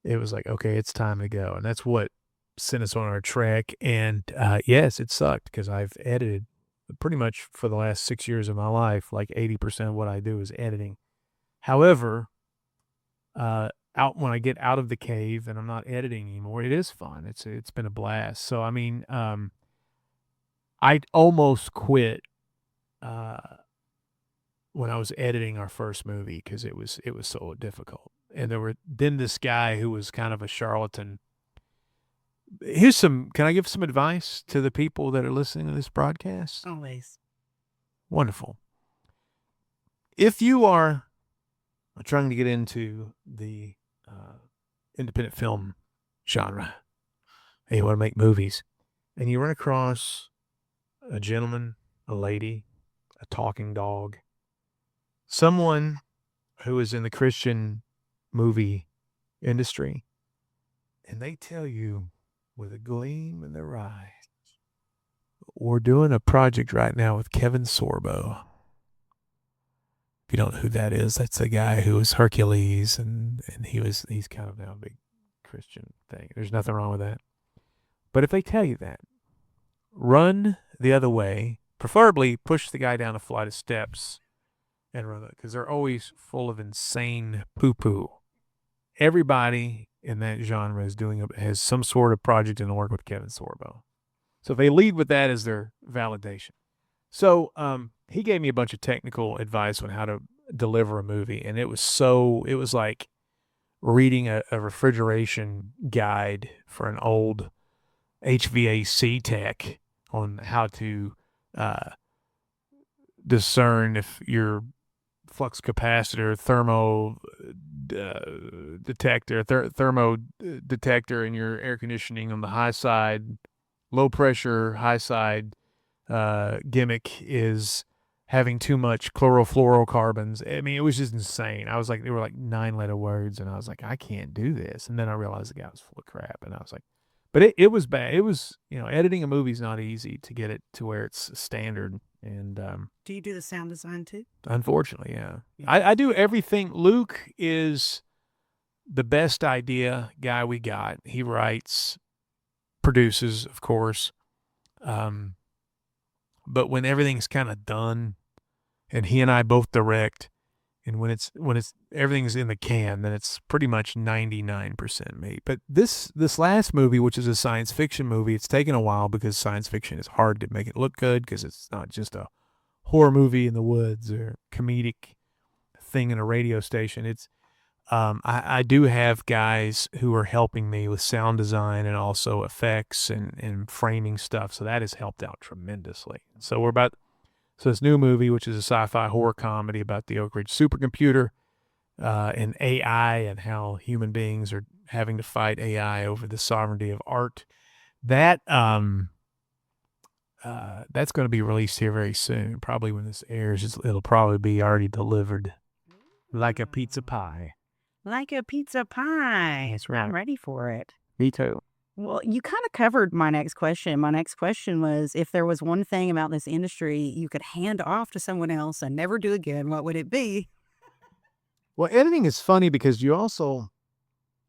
It was like, okay, it's time to go. And that's what sent us on our trek. And yes, it sucked, because I've edited pretty much for the last 6 years of my life. Like 80% of what I do is editing. However, when I get out of the cave and I'm not editing anymore, it is fun. It's been a blast. So, I mean, I almost quit when I was editing our first movie, because it was so difficult. And then this guy who was kind of a charlatan. Can I give some advice to the people that are listening to this broadcast? Always. Wonderful. If you are trying to get into the independent film genre, and you want to make movies, and you run across a gentleman, a lady, a talking dog, someone who is in the Christian movie industry, and they tell you with a gleam in their eyes, we're doing a project right now with Kevin Sorbo. If you don't know who that is, that's the guy who was Hercules, and he's kind of now a big Christian thing. There's nothing wrong with that. But if they tell you that, run the other way, preferably push the guy down a flight of steps and run it, because they're always full of insane poo-poo. Everybody in that genre has some sort of project in the work with Kevin Sorbo. So they lead with that as their validation. So he gave me a bunch of technical advice on how to deliver a movie, and it was like reading a refrigeration guide for an old HVAC tech on how to discern if your flux capacitor, thermo detector in your air conditioning on the high side, low pressure, high side gimmick is having too much chlorofluorocarbons. I mean, it was just insane. I was like, they were like 9-letter words, and I was like, I can't do this. And then I realized the guy was full of crap, and I was like, but it was bad. It was, editing a movie is not easy to get it to where it's standard. And do you do the sound design too? Unfortunately, yeah. I do everything. Luke is the best idea guy we got. He writes, produces, of course. But when everything's kind of done, and he and I both direct, and when it's everything's in the can, then it's pretty much 99% me. But this last movie, which is a science fiction movie, it's taken a while because science fiction is hard to make it look good, because it's not just a horror movie in the woods or comedic thing in a radio station. It's I do have guys who are helping me with sound design and also effects and framing stuff, so that has helped out tremendously. So this new movie, which is a sci-fi horror comedy about the Oak Ridge supercomputer and AI, and how human beings are having to fight AI over the sovereignty of art. That's going to be released here very soon. Probably when this airs, it'll probably be already delivered like a pizza pie. Like a pizza pie. That's right. I'm ready for it. Me too. Well, you kind of covered my next question. My next question was, if there was one thing about this industry you could hand off to someone else and never do again, what would it be? Well, editing is funny because I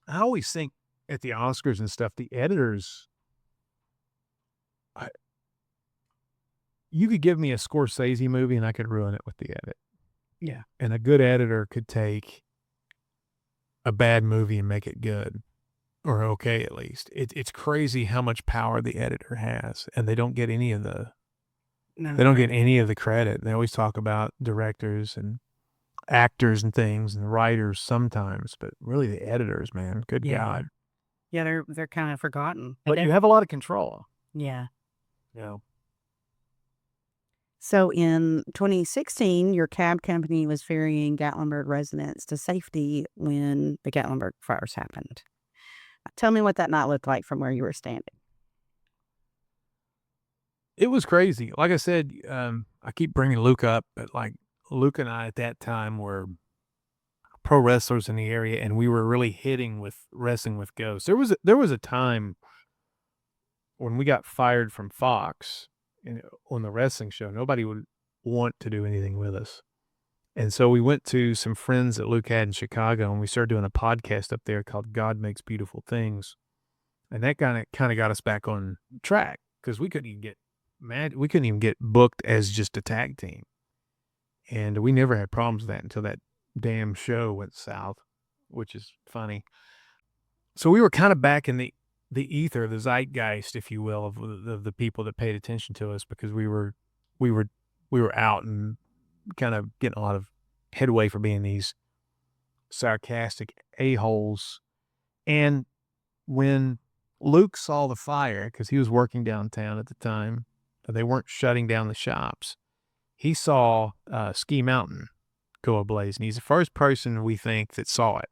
always think at the Oscars and stuff, the editors, you could give me a Scorsese movie and I could ruin it with the edit. Yeah. And a good editor could take a bad movie and make it good, or okay at least. It's crazy how much power the editor has, and they don't get any of the credit. They always talk about directors and actors and things and writers sometimes, but really the editors, man. Good God. Yeah, they're kind of forgotten. But you have a lot of control. Yeah. Yeah. So in 2016, your cab company was ferrying Gatlinburg residents to safety when the Gatlinburg fires happened. Tell me what that night looked like from where you were standing. It was crazy. Like I said, I keep bringing Luke up, but like Luke and I at that time were pro wrestlers in the area, and we were really hitting with wrestling with ghosts. There was a time when we got fired from Fox on the wrestling show. Nobody would want to do anything with us. And so we went to some friends that Luke had in Chicago, and we started doing a podcast up there called God Makes Beautiful Things. And that kind of got us back on track, because we couldn't even get booked as just a tag team. And we never had problems with that until that damn show went south, which is funny. So we were kind of back in the ether, the zeitgeist, if you will, of the people that paid attention to us, because we were out and kind of getting a lot of headway for being these sarcastic a-holes. And when Luke saw the fire, because he was working downtown at the time, they weren't shutting down the shops. He saw Ski Mountain go ablaze, and he's the first person we think that saw it.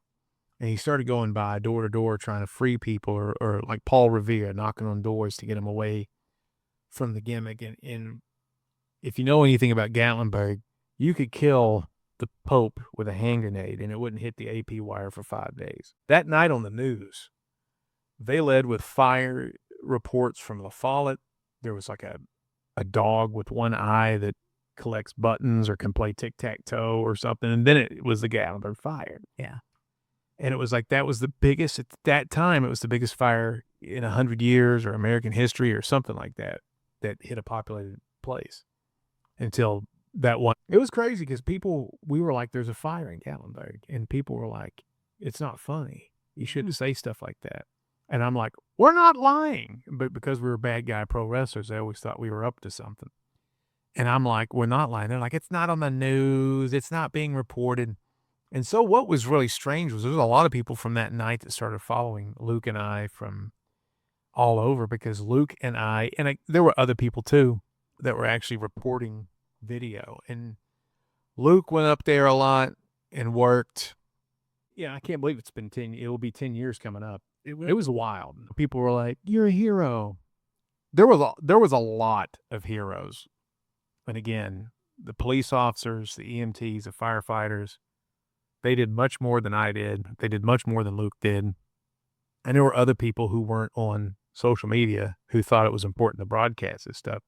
And he started going by door to door trying to free people, or like Paul Revere, knocking on doors to get them away from the gimmick. And if you know anything about Gatlinburg, you could kill the Pope with a hand grenade and it wouldn't hit the AP wire for 5 days. That night on the news, they led with fire reports from La Follette. There was like a dog with one eye that collects buttons or can play tic-tac-toe or something. And then it was the Gatlinburg fire. Yeah. And it was like, that was the biggest, at that time, it was the biggest fire in 100 years or American history or something like that hit a populated place until that one. It was crazy because we were like, there's a fire in Gatlinburg. And people were like, it's not funny. You shouldn't say stuff like that. And I'm like, we're not lying. But because we were bad guy pro wrestlers, they always thought we were up to something. And I'm like, we're not lying. They're like, it's not on the news. It's not being reported. And so what was really strange was there was a lot of people from that night that started following Luke and I from all over, because Luke and there were other people too that were actually reporting video. And Luke went up there a lot and worked. Yeah, I can't believe it will be 10 years coming up. It was wild. People were like, you're a hero. There was a lot of heroes. And again, the police officers, the EMTs, the firefighters, they did much more than I did. They did much more than Luke did. And there were other people who weren't on social media who thought it was important to broadcast this stuff.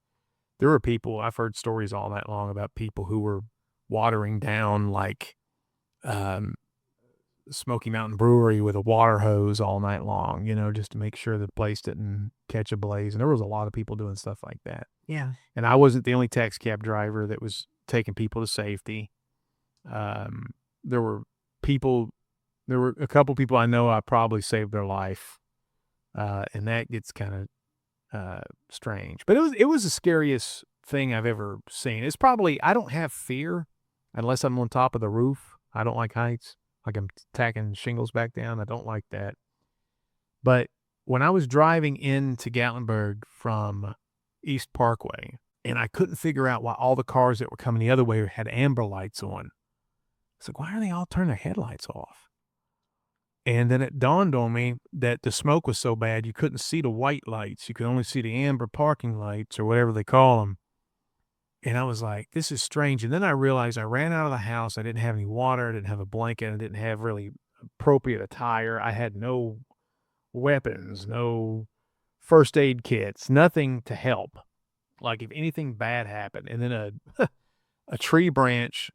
There were people, I've heard stories all night long about people who were watering down like Smoky Mountain Brewery with a water hose all night long, just to make sure the place didn't catch a blaze. And there was a lot of people doing stuff like that. Yeah. And I wasn't the only taxi cab driver that was taking people to safety. There were a couple people I know I probably saved their life. And that gets kind of strange. But it was the scariest thing I've ever seen. It's probably, I don't have fear unless I'm on top of the roof. I don't like heights. Like I'm tacking shingles back down. I don't like that. But when I was driving into Gatlinburg from East Parkway, and I couldn't figure out why all the cars that were coming the other way had amber lights on. It's like, why are they all turning their headlights off? And then it dawned on me that the smoke was so bad you couldn't see the white lights. You could only see the amber parking lights or whatever they call them. And I was like, this is strange. And then I realized I ran out of the house. I didn't have any water. I didn't have a blanket. I didn't have really appropriate attire. I had no weapons, no first aid kits, nothing to help. Like if anything bad happened. And then a tree branch,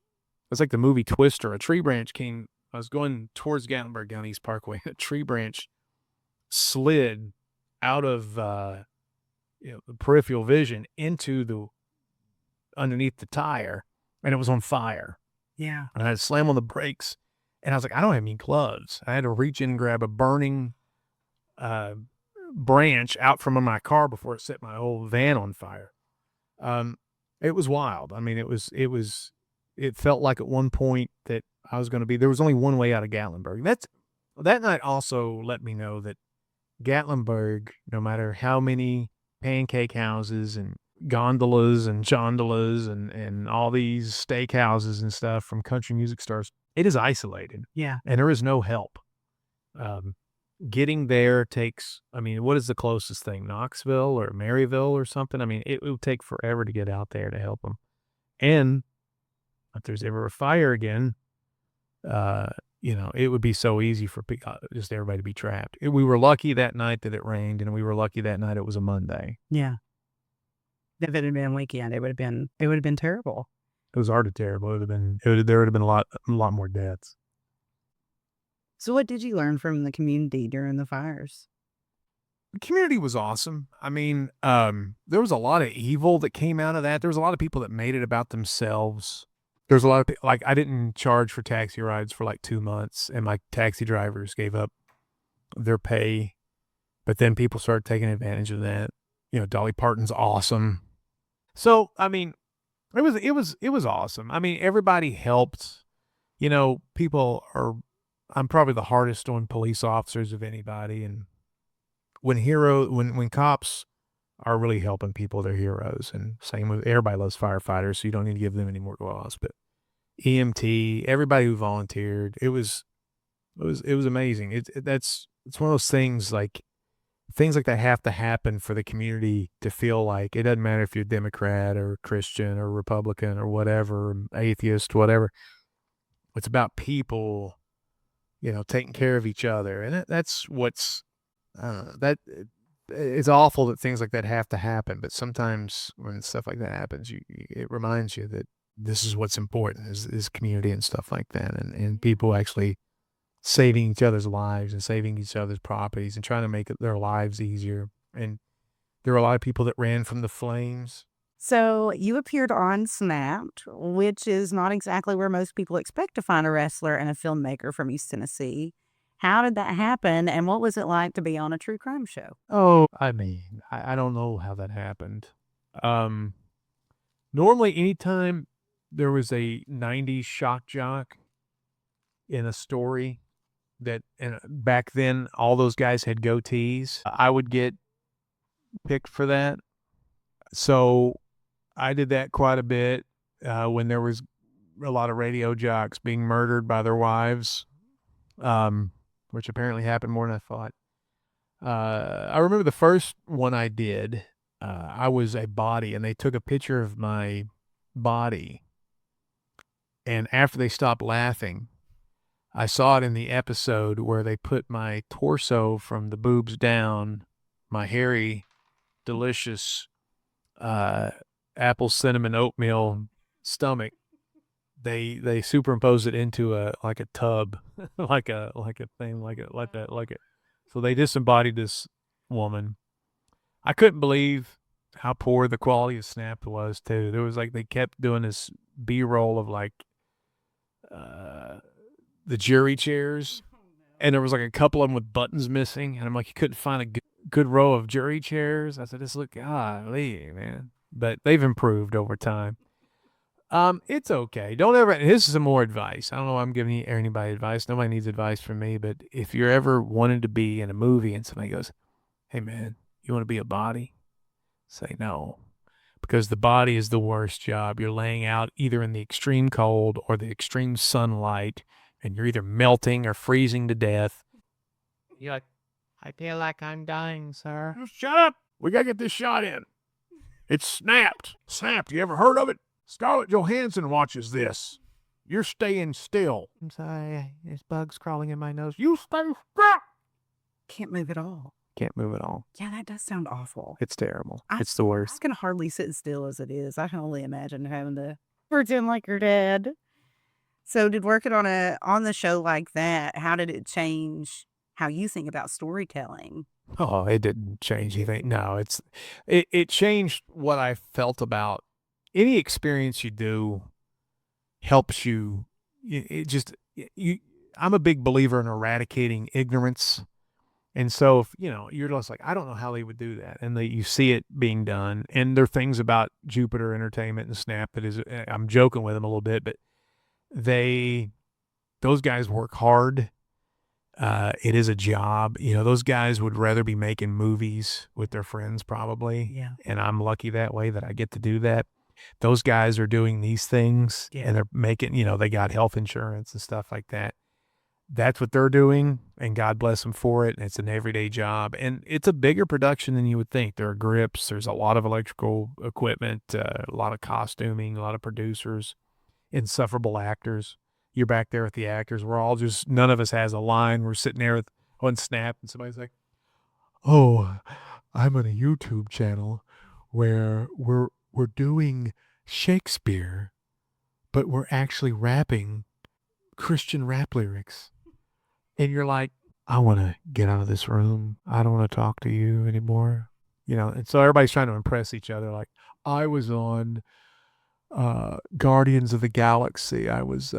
it's like the movie Twister. A tree branch came, I was going towards Gatlinburg down East Parkway. A tree branch slid out of the peripheral vision into underneath the tire, and it was on fire. Yeah. And I had to slam on the brakes, And I was like, I don't have any gloves. I had to reach in and grab a burning branch out from my car before it set my whole van on fire. It was wild. I mean, it felt like at one point that I was going to be, there was only one way out of Gatlinburg. That night also let me know that Gatlinburg, no matter how many pancake houses and gondolas and chondolas and all these steakhouses and stuff from country music stars, it is isolated. Yeah. And there is no help. Getting there takes, I mean, what is the closest thing? Knoxville or Maryville or something? I mean, it would take forever to get out there to help them. And if there's ever a fire again, it would be so easy for just everybody to be trapped. We were lucky that night that it rained, and we were lucky that night it was a Monday. Yeah. If it had been a weekend, it would have been terrible. It was already terrible. There would have been a lot more deaths. So what did you learn from the community during the fires? The community was awesome. I mean, there was a lot of evil that came out of that. There was a lot of people that made it about themselves. There's a lot of people, like, I didn't charge for taxi rides for like 2 months, and my taxi drivers gave up their pay. But then people started taking advantage of that. Dolly Parton's awesome. So, I mean, it was awesome. I mean, everybody helped. I'm probably the hardest on police officers of anybody. And when cops are really helping people, they're heroes. And same with, everybody loves firefighters, so you don't need to give them any more gloss. But EMT, everybody who volunteered, it was amazing. It's one of those things like that have to happen for the community to feel like it doesn't matter if you're Democrat or Christian or Republican or whatever, atheist, whatever. It's about people, taking care of each other. And that's what's, I don't know, that it's awful that things like that have to happen. But sometimes when stuff like that happens, it reminds you that this is what's important is community and stuff like that. And people actually saving each other's lives and saving each other's properties and trying to make their lives easier. And there were a lot of people that ran from the flames. So you appeared on Snapped, which is not exactly where most people expect to find a wrestler and a filmmaker from East Tennessee. How did that happen, and what was it like to be on a true crime show? Oh, I mean, I don't know how that happened. Normally, anytime there was a 90s shock jock in a story and back then all those guys had goatees, I would get picked for that. So I did that quite a bit when there was a lot of radio jocks being murdered by their wives, which apparently happened more than I thought. I remember the first one I did, I was a body, and they took a picture of my body. And after they stopped laughing, I saw it in the episode where they put my torso from the boobs down, my hairy, delicious apple cinnamon oatmeal stomach. They superimposed it into a tub, like a thing, like it. So they disembodied this woman. I couldn't believe how poor the quality of Snapped was too. There was they kept doing this B-roll of the jury chairs, and there was a couple of them with buttons missing, and I'm like, you couldn't find a good row of jury chairs. I said, this look, golly, man. But they've improved over time. It's okay. Don't ever, this is some more advice. I don't know why I'm giving anybody advice. Nobody needs advice from me, but if you're ever wanting to be in a movie and somebody goes, hey man, you want to be a body? Say no, because the body is the worst job. You're laying out either in the extreme cold or the extreme sunlight, and you're either melting or freezing to death. You're like, I feel like I'm dying, sir. Shut up. We got to get this shot in. It's Snapped. Snapped. You ever heard of it? Scarlett Johansson watches this. You're staying still. I'm sorry. There's bugs crawling in my nose. You stay still. Can't move at all. Can't move at all. Yeah, that does sound awful. It's terrible. It's the worst. I can hardly sit still as it is. I can only imagine having to pretend like you're dead. So did working on the show like that, how did it change how you think about storytelling? Oh, it didn't change anything. No, it changed what I felt about any experience you do helps you. I'm a big believer in eradicating ignorance. And so, if, you're just like, I don't know how they would do that. And you see it being done. And there are things about Jupiter Entertainment and Snap that is, I'm joking with them a little bit, but those guys work hard. It is a job. Those guys would rather be making movies with their friends probably. Yeah. And I'm lucky that way that I get to do that. Those guys are doing these things and they're making, they got health insurance and stuff like that. That's what they're doing, and God bless them for it. And it's an everyday job, and it's a bigger production than you would think. There are grips. There's a lot of electrical equipment, a lot of costuming, a lot of producers, insufferable actors. You're back there with the actors. We're all just, none of us has a line. We're sitting there on Snap, and somebody's like, "Oh, I'm on a YouTube channel where we're doing Shakespeare, but we're actually rapping Christian rap lyrics." And you're like, I want to get out of this room. I don't want to talk to you anymore. And so everybody's trying to impress each other. Like, I was on Guardians of the Galaxy. I was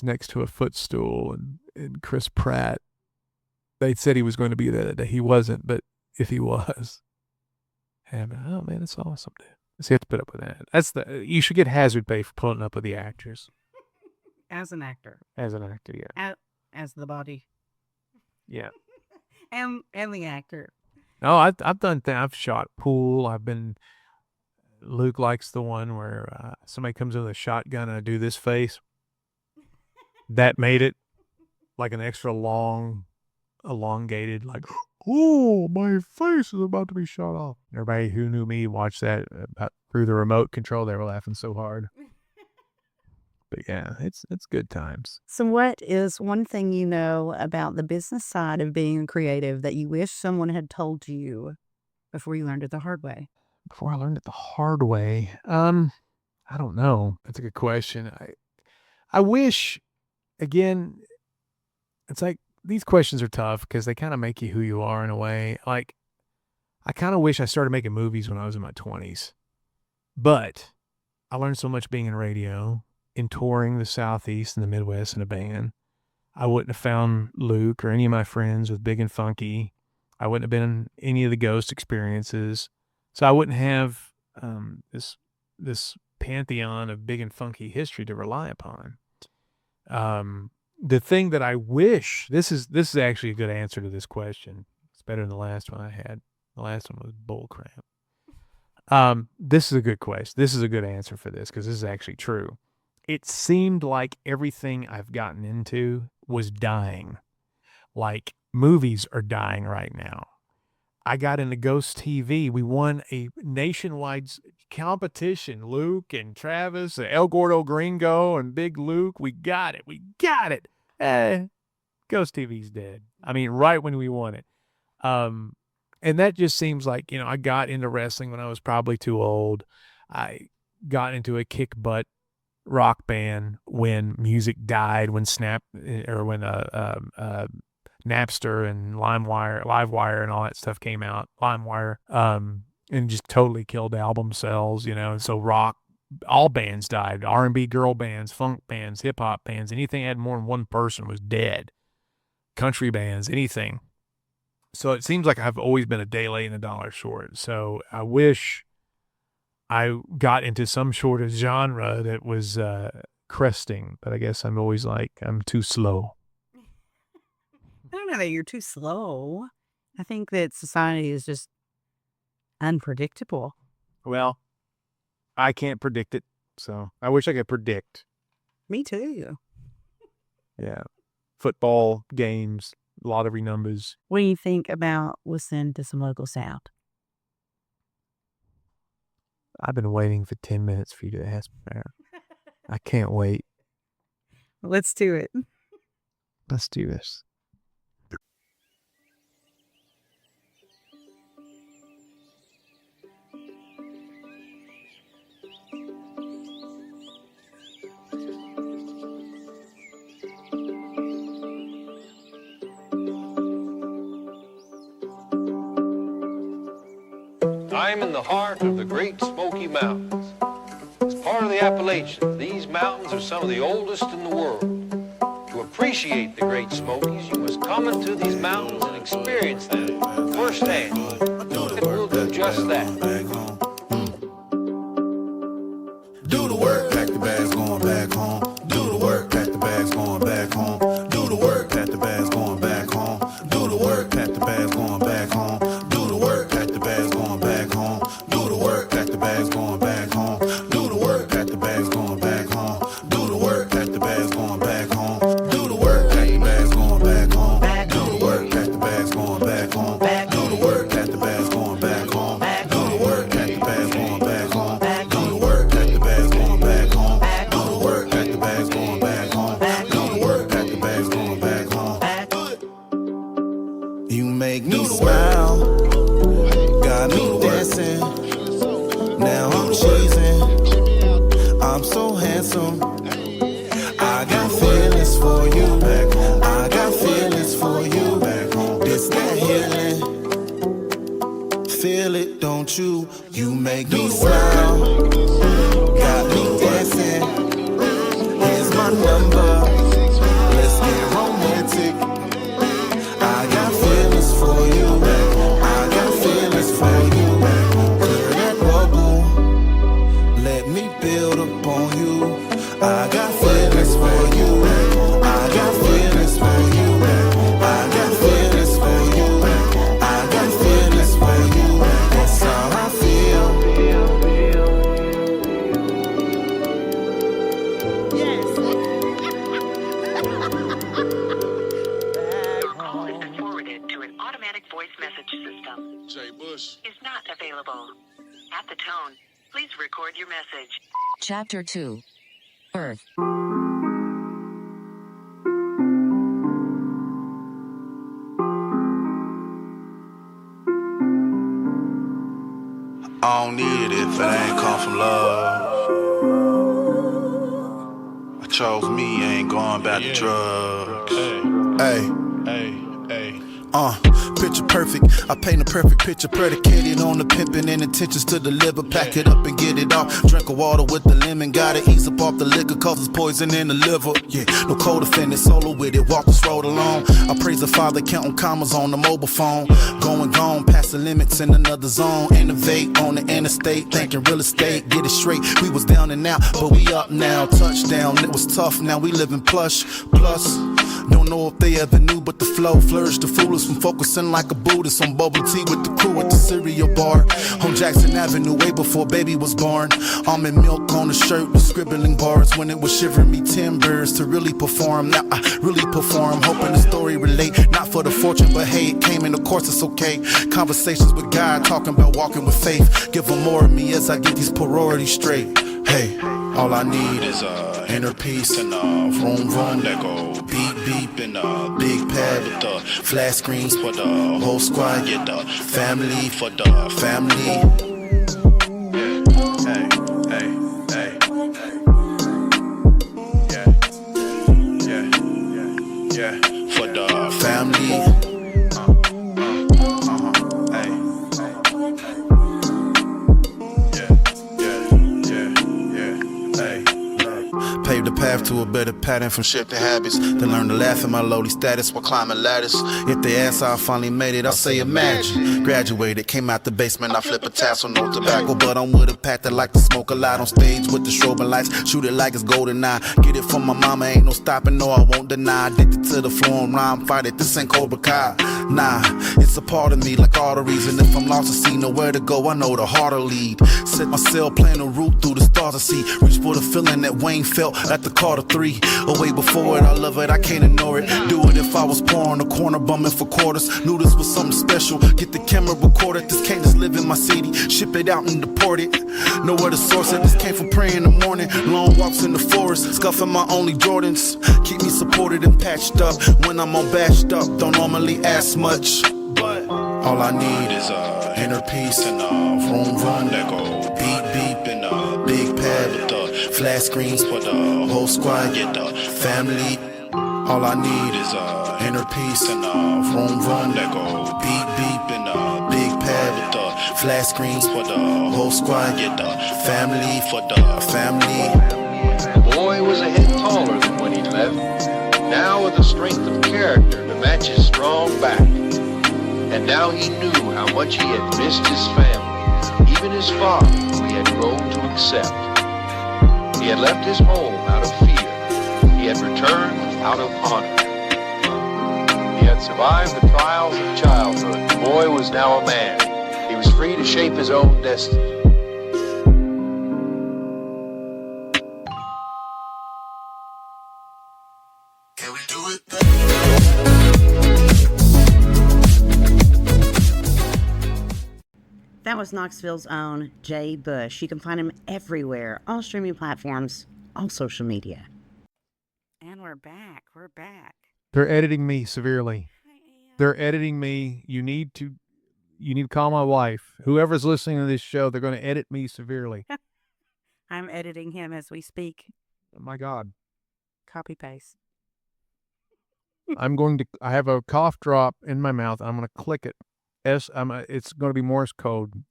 next to a footstool, and Chris Pratt, they said he was going to be there that day. He wasn't, but if he was, and oh man, that's awesome, dude. So you have to put up with that. You should get hazard pay for putting up with the actors. As an actor. As an actor, yeah. As the body. Yeah. and the actor. No, I've done things. I've shot pool. Luke likes the one where somebody comes in with a shotgun and I do this face. That made it like an extra long, elongated, like, oh, my face is about to be shot off. Everybody who knew me watched that through the remote control. They were laughing so hard. But yeah, it's good times. So what is one thing you know about the business side of being a creative that you wish someone had told you before you learned it the hard way? Before I learned it the hard way, I don't know. That's a good question. I wish, again, it's like these questions are tough because they kind of make you who you are in a way. Like, I kind of wish I started making movies when I was in my 20s. But I learned so much being in radio, in touring the Southeast and the Midwest in a band. I wouldn't have found Luke or any of my friends with Big and Funky. I wouldn't have been in any of the Ghost experiences. So I wouldn't have this pantheon of Big and Funky history to rely upon. The thing that I wish, this is actually a good answer to this question. It's better than the last one I had. The last one was bullcrap. This is a good question. This is a good answer for this because this is actually true. It seemed like everything I've gotten into was dying. Like, movies are dying right now. I got into Ghost TV. We won a nationwide competition. Luke and Travis, El Gordo Gringo, and Big Luke. We got it. Ghost TV's dead. I mean, right when we won it. And that just seems like, I got into wrestling when I was probably too old. I got into a kick butt rock band when music died, when Napster and Livewire and all that stuff came out, LimeWire, and just totally killed album sales, and so rock, all bands died, R&B girl bands, funk bands, hip hop bands, anything that had more than one person was dead, country bands, anything. So it seems like I've always been a day late and a dollar short. So I wish I got into some sort of genre that was cresting, but I guess I'm always like, I'm too slow. I don't know that you're too slow. I think that society is just unpredictable. Well, I can't predict it, so I wish I could predict. Me too. Yeah. Football games, lottery numbers. What do you think about listening to some local sound? I've been waiting for 10 minutes for you to ask me that. I can't wait. Let's do it. Let's do this. I'm in the heart of the Great Smoky Mountains. As part of the Appalachians, these mountains are some of the oldest in the world. To appreciate the Great Smokies, you must come into these mountains and experience them firsthand. And we'll do just that. Do the work, pack the bags, going back home. Do the work, pack the bags, going back home. Do the work, pack the bags, going back home. Do the work, pack the bags, going back home. Do the work, pack the bags, going back home. Do the work, pack the bags, going back home. Do the work, pack the bags, going back home. Do the work, pack the bags, going back home. Do the work, pack the bags, going back home. Do the work, pack the bags, going back home. Do the work, pack the bags, going back home. Do the work, pack the bags, going back home. Do the work, pack the bags, going back home. Do the work, pack the bags, going back home. Do the work, pack the bags, going back home. You make me smile, got me dancing. Now I'm cheesing, I'm so handsome. I got feelings for you back home. I got feelings for you back home. It's that healing. Feel it, don't you? You make me smile. Got me dancing. Here's my number. Let's get romantic. I got feelings for you back home. I got feelings for you back home. Clear that bubble. Let me build upon you. I got feelings for you. I got feelings for you. I got feelings for you. I got feelings for you. That's how I feel. Your call has been forwarded to an automatic voice message system. Say, Bush. Is not available. At the tone, please record your message. Chapter 2. Earth. I don't need it if it ain't come from love. I chose me, ain't going back to drugs. Hey. Picture perfect. I paint a perfect picture predicated on the pimping and intentions to deliver. Pack it up and get it off. Drink a water with the lemon. Gotta ease up off the liquor, cause it's poison in the liver. Yeah, no co-defendant, solo with it. Walk this road alone. I praise the Father, counting commas on the mobile phone. Going gone, past the limits in another zone. Innovate on the interstate, thinking real estate. Get it straight. We was down and out, but we up now. Touchdown, it was tough. Now we living plush. Plus, don't know if they ever knew, but the flow flourished the foolish from focusing like a Buddhist on bubble tea with the crew at the cereal bar. On Jackson Avenue, way before baby was born. Almond milk on the shirt with scribbling bars. When it was shivering me timbers to really perform. Now I really perform, hoping the story relate. Not for the fortune, but hey, it came in, of course it's okay. Conversations with God, talking about walking with faith. Give them more of me as I get these priorities straight. Hey, all I need is inner peace and vroom vroom that go beep beep and big pad with the flat screens for the whole squad. Get the family for the family. Hey, yeah, for the family. Paved the path to a better pattern from shifting habits. Then learn to laugh at my lowly status while climbing ladders. If they ask how I finally made it, I'll say imagine. Graduated, came out the basement, I flip a tassel, no tobacco. But I'm with a pack that like to smoke a lot on stage with the strobing lights. Shoot it like it's golden eye. Get it from my mama, ain't no stopping, no I won't deny. Addicted to the flow and rhyme, fight it, this ain't Cobra Kai. Nah, it's a part of me like arteries. And if I'm lost to see nowhere to go, I know the heart will lead. Set my sail, plan a route through the stars I see. Reach for the feeling that Wayne felt at the Carter 3. Away before it, I love it, I can't ignore it. Do it if I was poor on the corner, bumming for quarters. Knew this was something special. Get the camera recorded. This can't just live in my city. Ship it out and deport it. Know where the source it. This came from praying in the morning. Long walks in the forest. Scuffing my only Jordans. Keep me supported and patched up. When I'm all bashed up, don't normally ask much. But all I need is inner peace and vroom vroom that go beep beep and big pad with the flat screens for the whole squad. Get the family. All I need is inner peace and vroom vroom that go beep beep and big pad with the flat screens for the whole squad. Get the family for the family. Boy was a head taller than when he left. Now with back. And now he knew how much he had missed his family, even his father, who he had grown to accept. He had left his home out of fear. He had returned out of honor. He had survived the trials of childhood. The boy was now a man. He was free to shape his own destiny. Can we do it? That was Knoxville's own Jay Bush. You can find him everywhere, all streaming platforms, all social media. And we're back. We're back. They're editing me severely. They're editing me. You need to call my wife. Whoever's listening to this show, they're going to edit me severely. I'm editing him as we speak. Oh my God. Copy paste. I have a cough drop in my mouth. I'm going to click it. It's going to be Morse code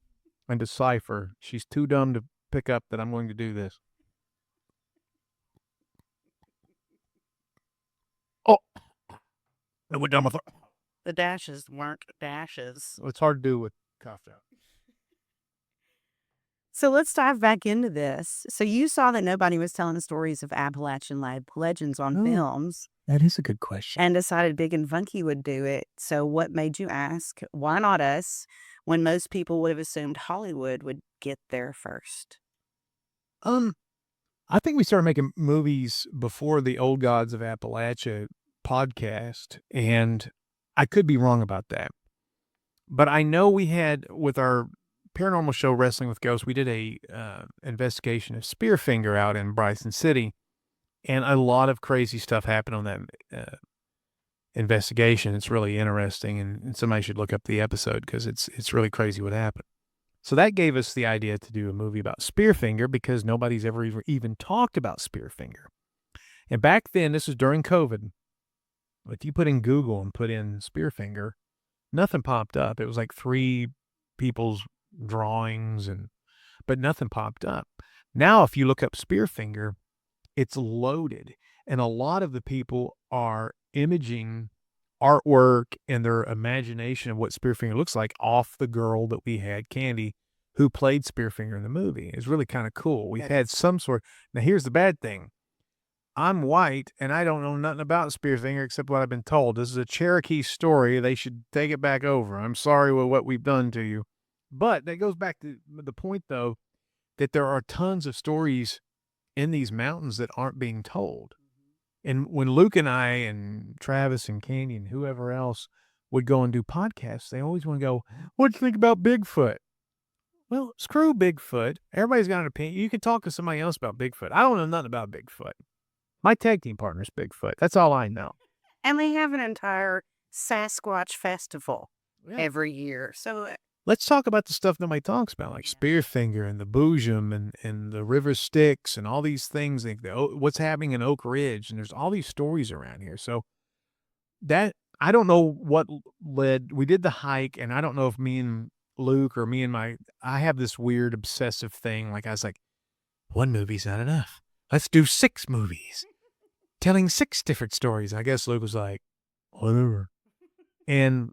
and decipher. She's too dumb to pick up that I'm going to do this. Oh, it went down my throat. The dashes weren't dashes. It's hard to do with coughed out. So let's dive back into this. So you saw that nobody was telling stories of Appalachian legends on films. That is a good question. And decided Big and Funky would do it. So what made you ask, why not us, when most people would have assumed Hollywood would get there first? I think we started making movies before the Old Gods of Appalachia podcast, and I could be wrong about that. But I know we had, with our paranormal show Wrestling with Ghosts, we did a investigation of Spearfinger out in Bryson City. And a lot of crazy stuff happened on that investigation. It's really interesting, and somebody should look up the episode because it's really crazy what happened. So that gave us the idea to do a movie about Spearfinger because nobody's ever even talked about Spearfinger. And back then, this was during COVID. If you put in Google and put in Spearfinger, nothing popped up. It was like 3 people's drawings, but nothing popped up. Now, if you look up Spearfinger, it's loaded, and a lot of the people are imaging artwork and their imagination of what Spearfinger looks like off the girl that we had, Candy, who played Spearfinger in the movie. It's really kind of cool. We've had some sort. Now, here's the bad thing. I'm white, and I don't know nothing about Spearfinger except what I've been told. This is a Cherokee story. They should take it back over. I'm sorry with what we've done to you. But that goes back to the point, though, that there are tons of stories in these mountains that aren't being told. And when Luke and I and Travis and Candy and whoever else would go and do podcasts, they always want to go, what do you think about Bigfoot? Well, screw Bigfoot. Everybody's got an opinion. You can talk to somebody else about Bigfoot. I don't know nothing about Bigfoot. My tag team partner's Bigfoot. That's all I know. And they have an entire Sasquatch festival every year. So let's talk about the stuff nobody talks about, like Spearfinger and the Boojum and the River Styx and all these things, like what's happening in Oak Ridge. And there's all these stories around here. So that, I don't know what led, we did the hike, and I don't know if me and Luke or I have this weird obsessive thing. Like I was like, 1 movie's not enough. Let's do 6 movies telling 6 different stories. I guess Luke was like, whatever. And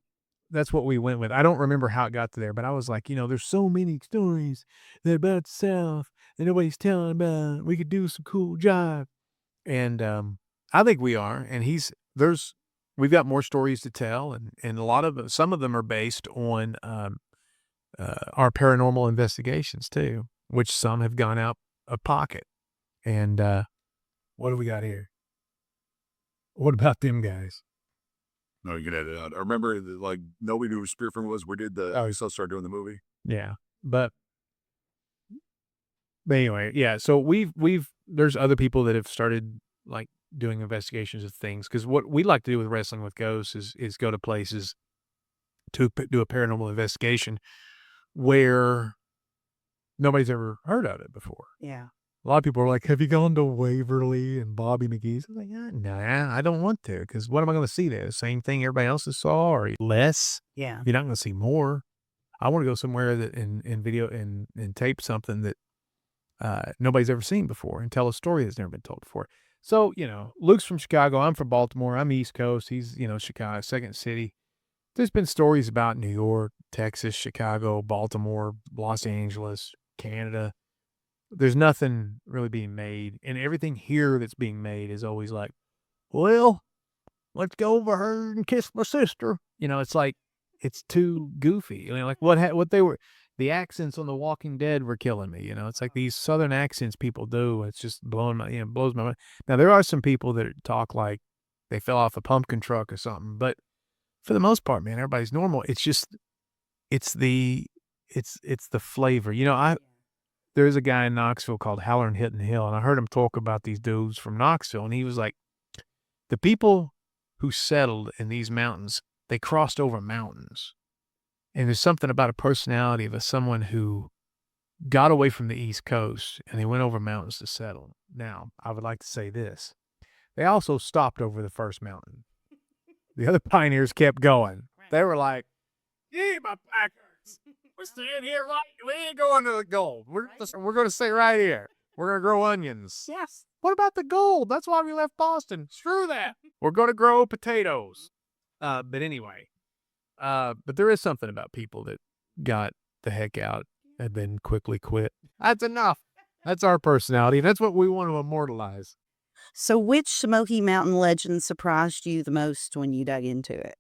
that's what we went with. I don't remember how it got to there, but I was like, there's so many stories that are about the South that nobody's telling about. We could do some cool job. And I think we are. And we've got more stories to tell. And some of them are based on our paranormal investigations too, which some have gone out of pocket. And what do we got here? What about them guys? No, you can edit it out. I remember, nobody knew who Spearfinger was. We did we still started doing the movie. Yeah. But anyway, yeah. So there's other people that have started, doing investigations of things. Because what we like to do with Wrestling with Ghosts is go to places to do a paranormal investigation where nobody's ever heard of it before. yeah. A lot of people are like, have you gone to Waverly and Bobby McGee's? I'm like, nah, I don't want to, because what am I going to see there? The same thing everybody else saw, or less? Yeah. You're not going to see more. I want to go somewhere that in video and tape something that nobody's ever seen before and tell a story that's never been told before. So, Luke's from Chicago. I'm from Baltimore. I'm East Coast. He's, Chicago, second city. There's been stories about New York, Texas, Chicago, Baltimore, Los Angeles, Canada. There's nothing really being made, and everything here that's being made is always like, well, let's go over her and kiss my sister. It's like, it's too goofy. Like what they were, the accents on The Walking Dead were killing me. It's like these Southern accents people do. It's just blows my mind. Now, there are some people that talk like they fell off a pumpkin truck or something, but for the most part, man, everybody's normal. It's just, it's the flavor. There's a guy in Knoxville called Howler and Hittin' Hill, and I heard him talk about these dudes from Knoxville, and he was like, the people who settled in these mountains, they crossed over mountains. And there's something about a personality of someone who got away from the East Coast, and they went over mountains to settle. Now, I would like to say this. They also stopped over the first mountain. The other pioneers kept going. They were like, yeah, my packers. We're staying here right. We ain't going to the gold. We're going to stay right here. We're going to grow onions. Yes. What about the gold? That's why we left Boston. Screw that. We're going to grow potatoes. But anyway, but there is something about people that got the heck out and then quickly quit. That's enough. That's our personality. That's what we want to immortalize. So which Smoky Mountain legend surprised you the most when you dug into it?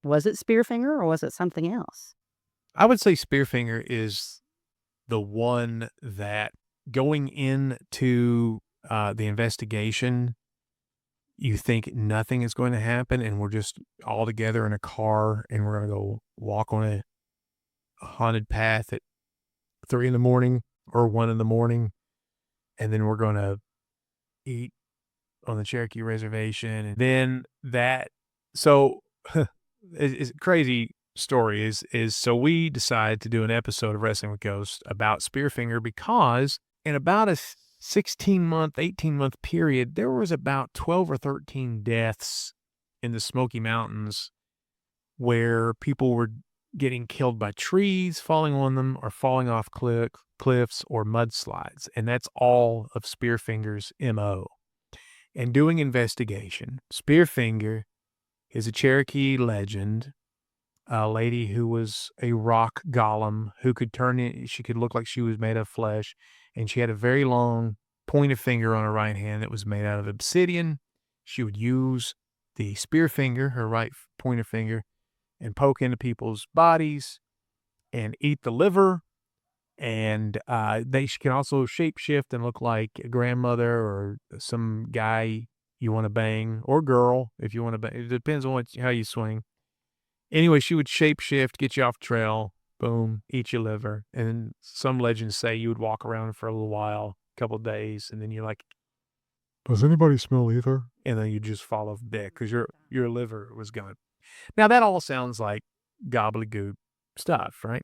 Was it Spearfinger or was it something else? I would say Spearfinger is the one that going into the investigation, you think nothing is going to happen, and we're just all together in a car, and we're going to go walk on a haunted path at 3 a.m. or 1 a.m, and then we're going to eat on the Cherokee reservation, and then that. So it's a crazy story is so we decided to do an episode of Wrestling with Ghosts about Spearfinger because in about a 16-month, 18-month period, there was about 12 or 13 deaths in the Smoky Mountains where people were getting killed by trees falling on them or falling off cliffs or mudslides. And that's all of Spearfinger's MO. And doing investigation, Spearfinger is a Cherokee legend, a lady who was a rock golem who could she could look like she was made of flesh, and she had a very long pointed finger on her right hand that was made out of obsidian. She would use the spear finger, her right pointer finger, and poke into people's bodies and eat the liver. And she can also shapeshift and look like a grandmother or some guy you want to bang, or girl if you want to bang. It depends on how you swing. Anyway, she would shapeshift, get you off trail, boom, eat your liver. And some legends say you would walk around for a little while, a couple of days, and then you're like, does anybody smell ether? And then you just fall off deck because your liver was gone. Now, that all sounds like gobbledygook stuff, right?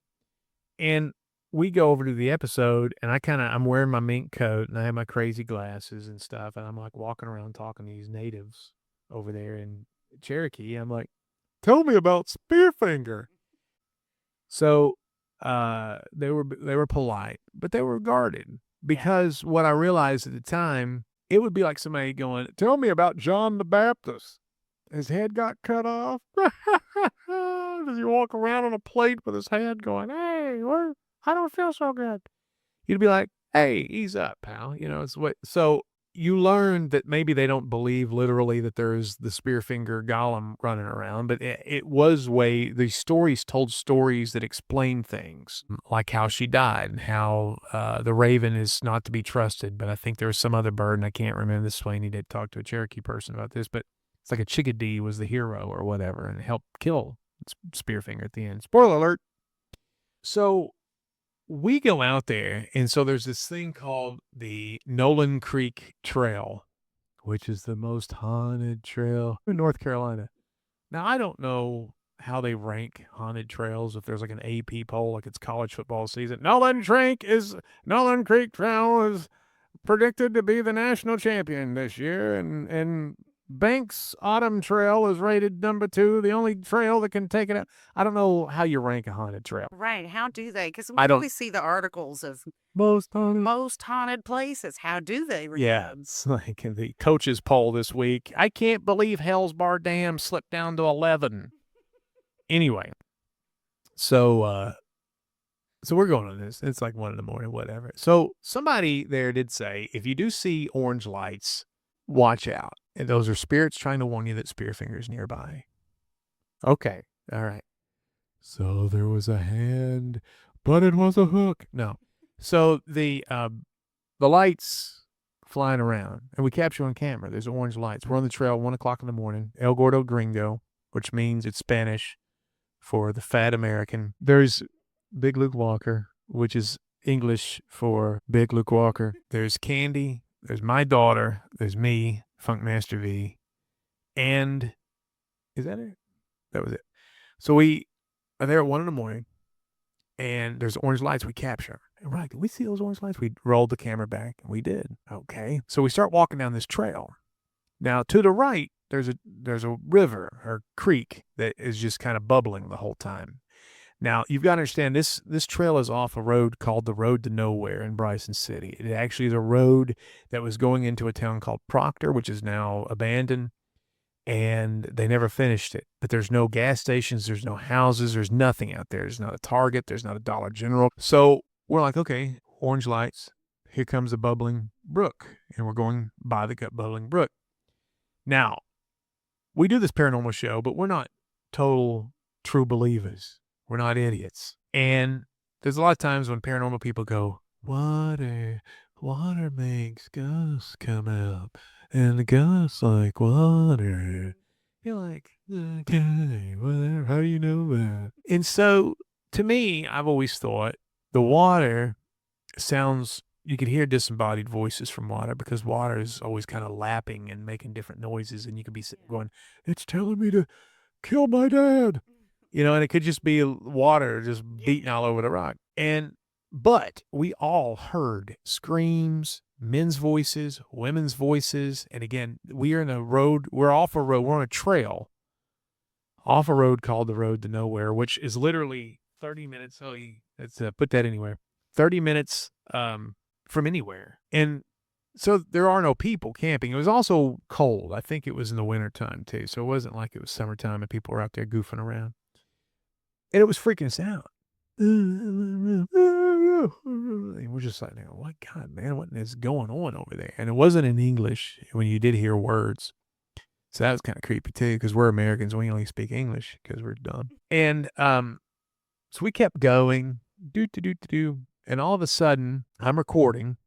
And we go over to the episode, and I'm wearing my mink coat, and I have my crazy glasses and stuff, and I'm like walking around talking to these natives over there in Cherokee. I'm like, tell me about Spearfinger. So they were polite, but they were guarded because what I realized at the time, it would be like somebody going, tell me about John the Baptist. His head got cut off. Does he walk around on a plate with his head going, hey, I don't feel so good. You'd be like, hey, ease up, pal. It's what. So you learn that maybe they don't believe literally that there's the Spearfinger golem running around, but it was the stories told stories that explain things, like how she died and how the raven is not to be trusted. But I think there was some other bird, and I can't remember this. Swaney did talk to a Cherokee person about this, but it's like a chickadee was the hero or whatever and helped kill Spearfinger at the end. Spoiler alert. So we go out there, and so there's this thing called the Nolan Creek Trail, which is the most haunted trail in North Carolina. Now, I don't know how they rank haunted trails, if there's like an AP poll, like it's college football season. Nolan Creek Trail is predicted to be the national champion this year, and Banks Autumn Trail is rated number 2, the only trail that can take it out. I don't know how you rank a haunted trail. Right. How do they? Because we I don't- always see the articles of Most haunted places. How do they? Yeah, it's like the coaches poll this week. I can't believe Hell's Bar Dam slipped down to 11. Anyway, so we're going on this. It's like 1 a.m, whatever. So somebody there did say, if you do see orange lights, watch out. And those are spirits trying to warn you that Spearfinger's nearby. Okay. All right. So there was a hand, but it was a hook. No. So the lights flying around, and we capture on camera. There's orange lights. We're on the trail, 1 o'clock in the morning. El Gordo Gringo, which means it's Spanish for the fat American. There's Big Luke Walker, which is English for Big Luke Walker. There's Candy. There's my daughter. There's me, Funkmaster V. And is that it? That was it. So we are there at 1 a.m, and there's orange lights we capture. And we're like, did we see those orange lights? We rolled the camera back, and we did. Okay. So we start walking down this trail. Now, to the right, there's a river or creek that is just kind of bubbling the whole time. Now, you've got to understand, this trail is off a road called the Road to Nowhere in Bryson City. It actually is a road that was going into a town called Proctor, which is now abandoned, and they never finished it. But there's no gas stations, there's no houses, there's nothing out there. There's not a Target, there's not a Dollar General. So we're like, okay, orange lights, here comes the bubbling brook, and we're going by the bubbling brook. Now, we do this paranormal show, but we're not total true believers. We're not idiots. And there's a lot of times when paranormal people go, water makes ghosts come out, and the ghosts like water. You're like, okay, whatever, how do you know that? And so, to me, I've always thought the water sounds, you could hear disembodied voices from water, because water is always kind of lapping and making different noises, and you could be going, it's telling me to kill my dad. You know, and it could just be water just beating all over the rock. But we all heard screams, men's voices, women's voices. And again, we're off a road, we're on a trail off a road called the Road to Nowhere, which is literally 30 minutes. Oh, let's put that anywhere. 30 minutes from anywhere. And so there are no people camping. It was also cold. I think it was in the wintertime too. So it wasn't like it was summertime and people were out there goofing around. And it was freaking us out. And we're just like, what, God, man, what is going on over there? And it wasn't in English when you did hear words. So that was kind of creepy too, because we're Americans. We only speak English because we're dumb. And so we kept going, and all of a sudden, I'm recording,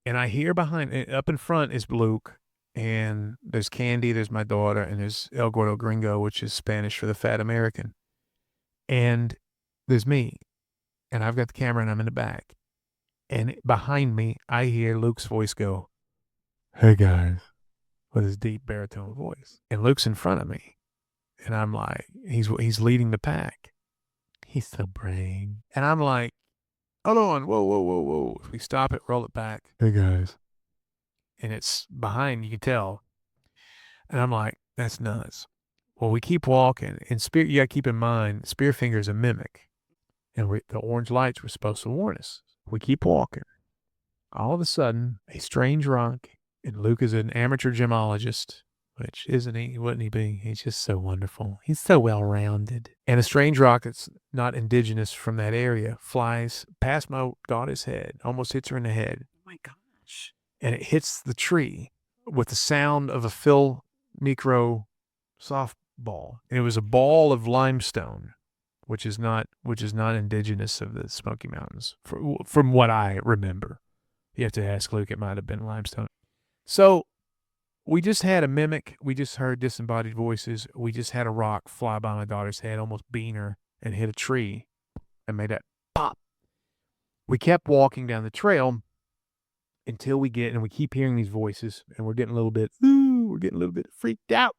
and I hear up in front is Luke, and there's Candy, there's my daughter, and there's El Gordo Gringo, which is Spanish for the fat American. And there's me, and I've got the camera, and I'm in the back. And behind me, I hear Luke's voice go, hey, guys, with his deep baritone voice. And Luke's in front of me, and I'm like, he's leading the pack. He's so brave. And I'm like, hold on, whoa. We stop it, roll it back. Hey, guys. And it's behind, you can tell. And I'm like, that's nuts. Well, we keep walking, and you got to keep in mind, Spearfinger is a mimic, and the orange lights were supposed to warn us. We keep walking. All of a sudden, a strange rock, and Luke is an amateur gemologist, which isn't he? Wouldn't he be? He's just so wonderful. He's so well-rounded. And a strange rock that's not indigenous from that area flies past my daughter's head, almost hits her in the head. Oh, my gosh. And it hits the tree with the sound of a Phil Necro softball. And it was a ball of limestone, which is not indigenous of the Smoky Mountains, from what I remember. You have to ask Luke. It might have been limestone. So we just had a mimic. We just heard disembodied voices. We just had a rock fly by my daughter's head, almost bean her, and hit a tree and made that pop. We kept walking down the trail until we keep hearing these voices, and we're getting a little bit freaked out.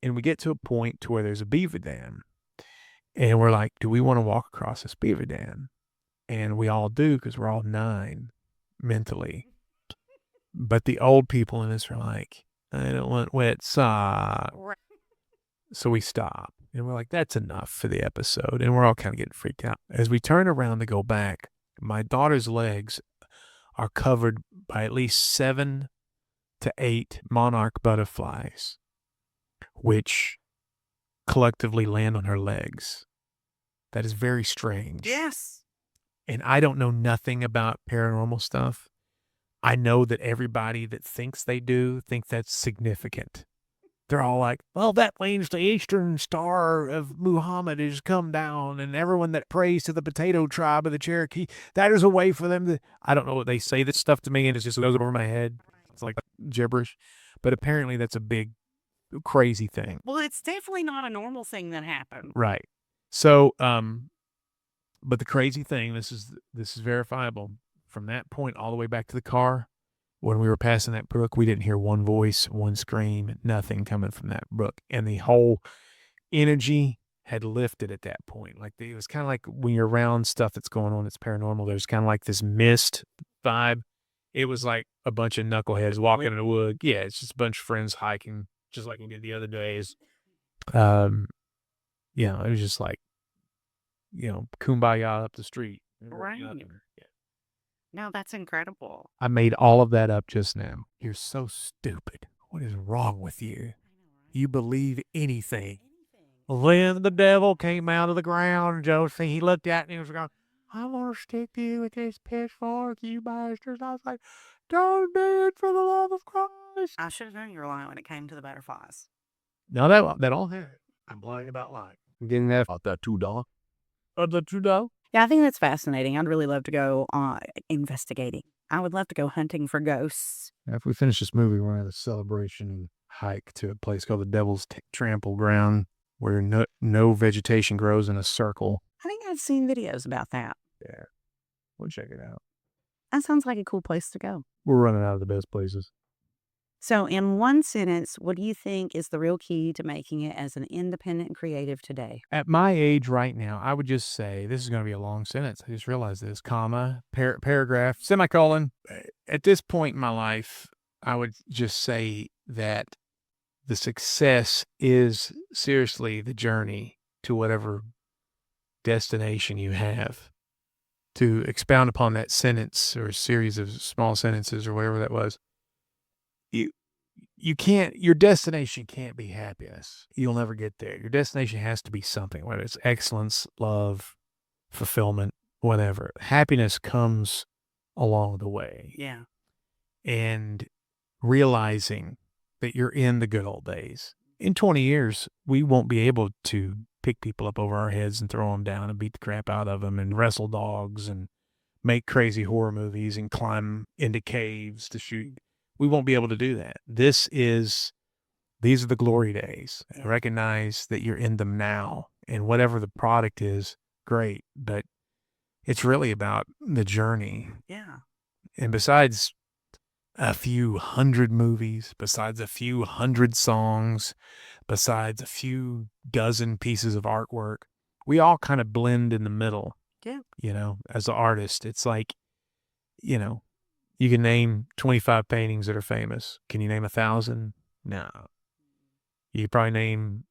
And we get to a point to where there's a beaver dam. And we're like, do we want to walk across this beaver dam? And we all do, because we're all 9 mentally. But the old people in us are like, I don't want wet socks. So we stop. And we're like, that's enough for the episode. And we're all kind of getting freaked out. As we turn around to go back, my daughter's legs are covered by at least 7 to 8 monarch butterflies, which collectively land on her legs. That is very strange. Yes. And I don't know nothing about paranormal stuff. I know that everybody that thinks they do think that's significant. They're all like, well, that means the Eastern Star of Muhammad has come down, and everyone that prays to the potato tribe of the Cherokee, that is a way for them to... I don't know what they say this stuff to me, and it just goes over my head. It's like gibberish. But apparently that's a big, crazy thing. Well, it's definitely not a normal thing that happened. Right. So, but the crazy thing, this is verifiable. From that point all the way back to the car, when we were passing that brook, we didn't hear one voice, one scream, nothing coming from that brook. And the whole energy had lifted at that point. Like it was kind of like when you're around stuff that's going on, it's paranormal. There's kind of like this mist vibe. It was like a bunch of knuckleheads walking in the wood. Yeah, it's just a bunch of friends hiking, just like we did the other days. Yeah, it was just like, kumbaya up the street. Right. Yeah. No, that's incredible. I made all of that up just now. You're so stupid. What is wrong with you? You believe anything. Then the devil came out of the ground, Josie. He looked at me and was going, I'm going to stick you with this pitchfork, you bastards. I was like, don't do it for the love of Christ. I should have known you were lying when it came to the butterflies. No, that all happened. I'm lying about lying. Getting that about that $2. The $2? Yeah, I think that's fascinating. I'd really love to go investigating. I would love to go hunting for ghosts. If we finish this movie, we're going to have a celebration and hike to a place called the Devil's Trample Ground, where no vegetation grows in a circle. I think I've seen videos about that. Yeah, we'll check it out. That sounds like a cool place to go. We're running out of the best places. So in one sentence, what do you think is the real key to making it as an independent creative today? At my age right now, I would just say, this is going to be a long sentence. I just realized this, comma, paragraph, semicolon. At this point in my life, I would just say that the success is seriously the journey to whatever destination you have. To expound upon that sentence or series of small sentences or whatever that was, you can't, your destination can't be happiness. You'll never get there. Your destination has to be something, whether it's excellence, love, fulfillment, whatever. Happiness comes along the way. Yeah. And realizing that you're in the good old days. In 20 years, we won't be able to pick people up over our heads and throw them down and beat the crap out of them and wrestle dogs and make crazy horror movies and climb into caves to shoot. We won't be able to do that. These are the glory days. Recognize that you're in them now, and whatever the product is, great, but it's really about the journey. Yeah. And besides a few hundred movies, besides a few hundred songs, besides a few dozen pieces of artwork, we all kind of blend in the middle. Yeah. As an artist, it's like, you can name 25 paintings that are famous. Can you name 1,000? No. You could probably name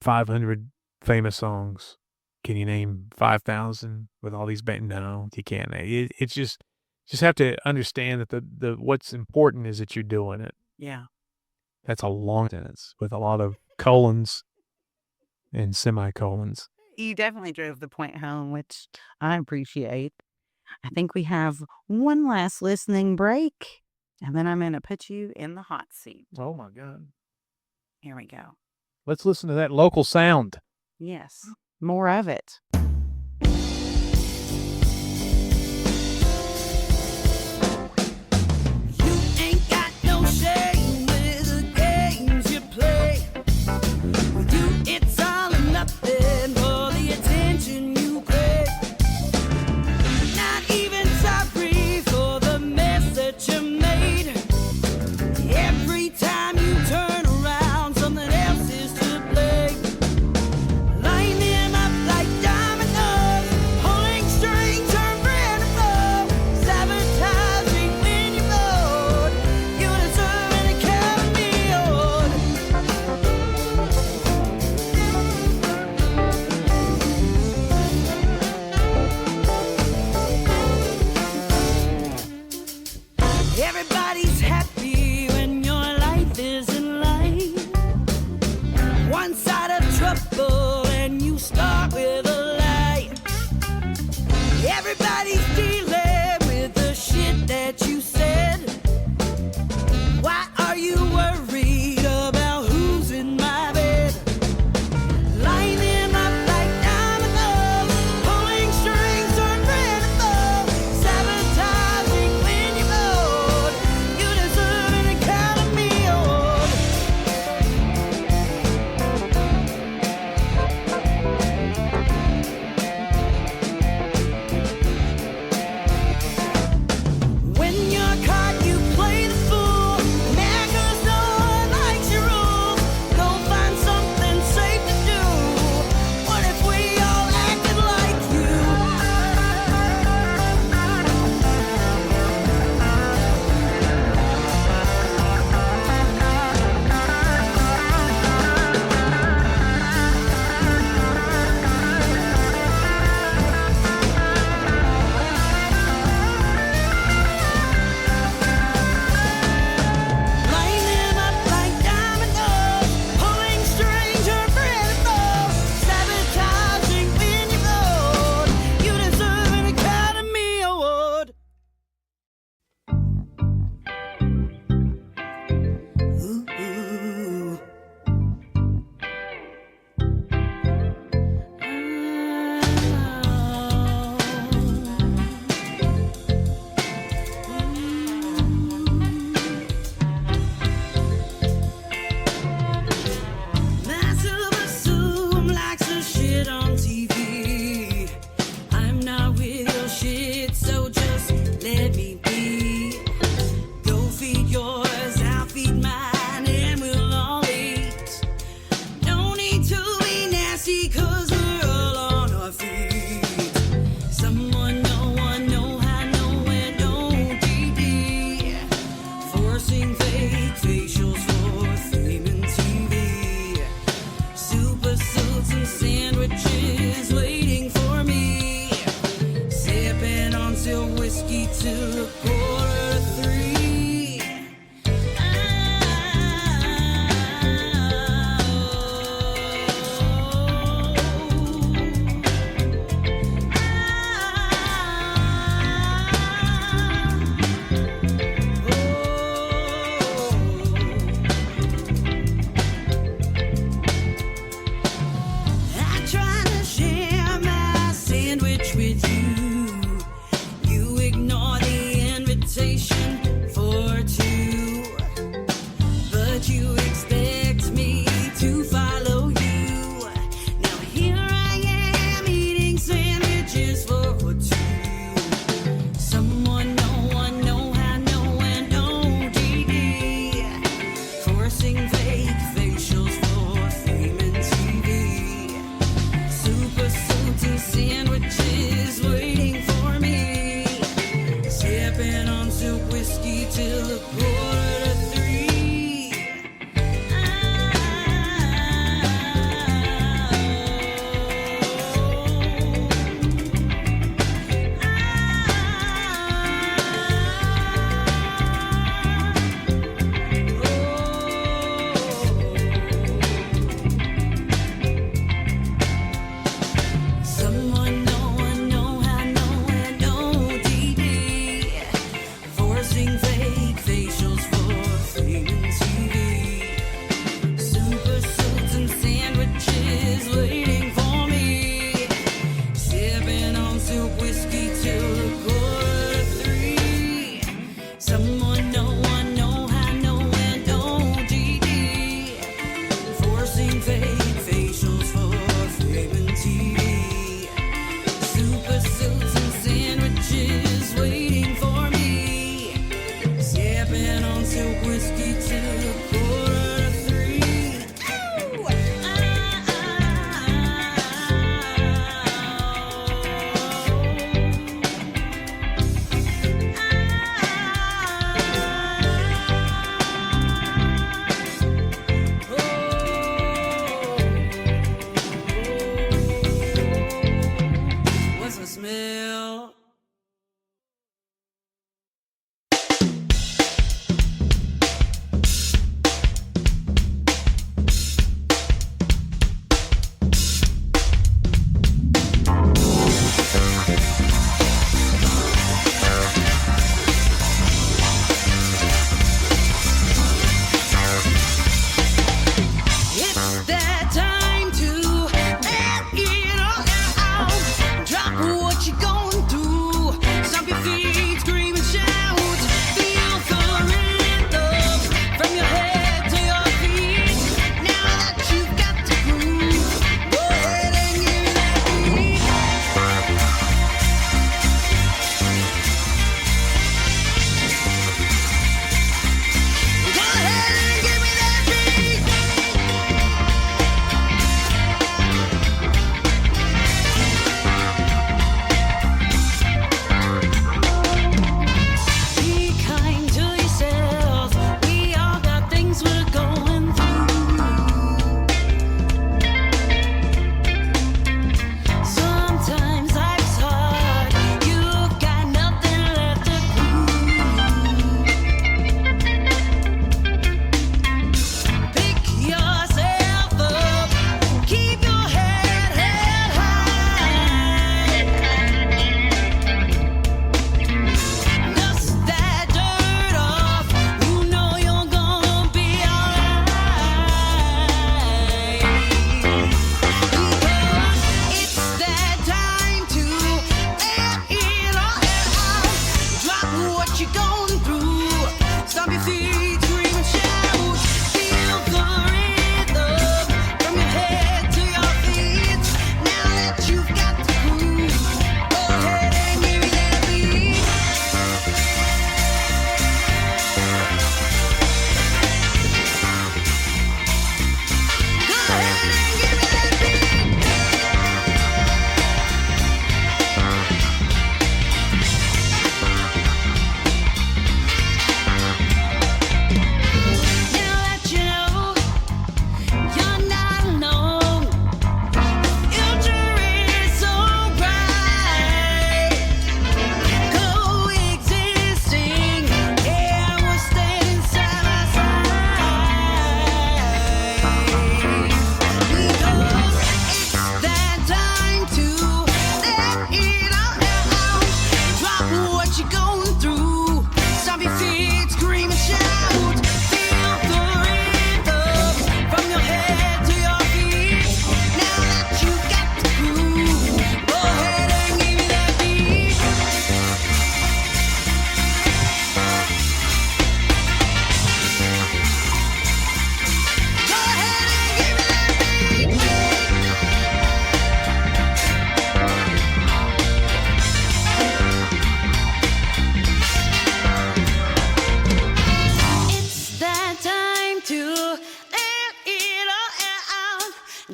500 famous songs. Can you name 5,000 with all these bands? No, you can't. It's just have to understand that the what's important is that you're doing it. Yeah. That's a long sentence with a lot of colons and semicolons. You definitely drove the point home, which I appreciate. I think we have one last listening break, and then I'm going to put you in the hot seat. Oh, my God. Here we go. Let's listen to that local sound. Yes. More of it. Line them up like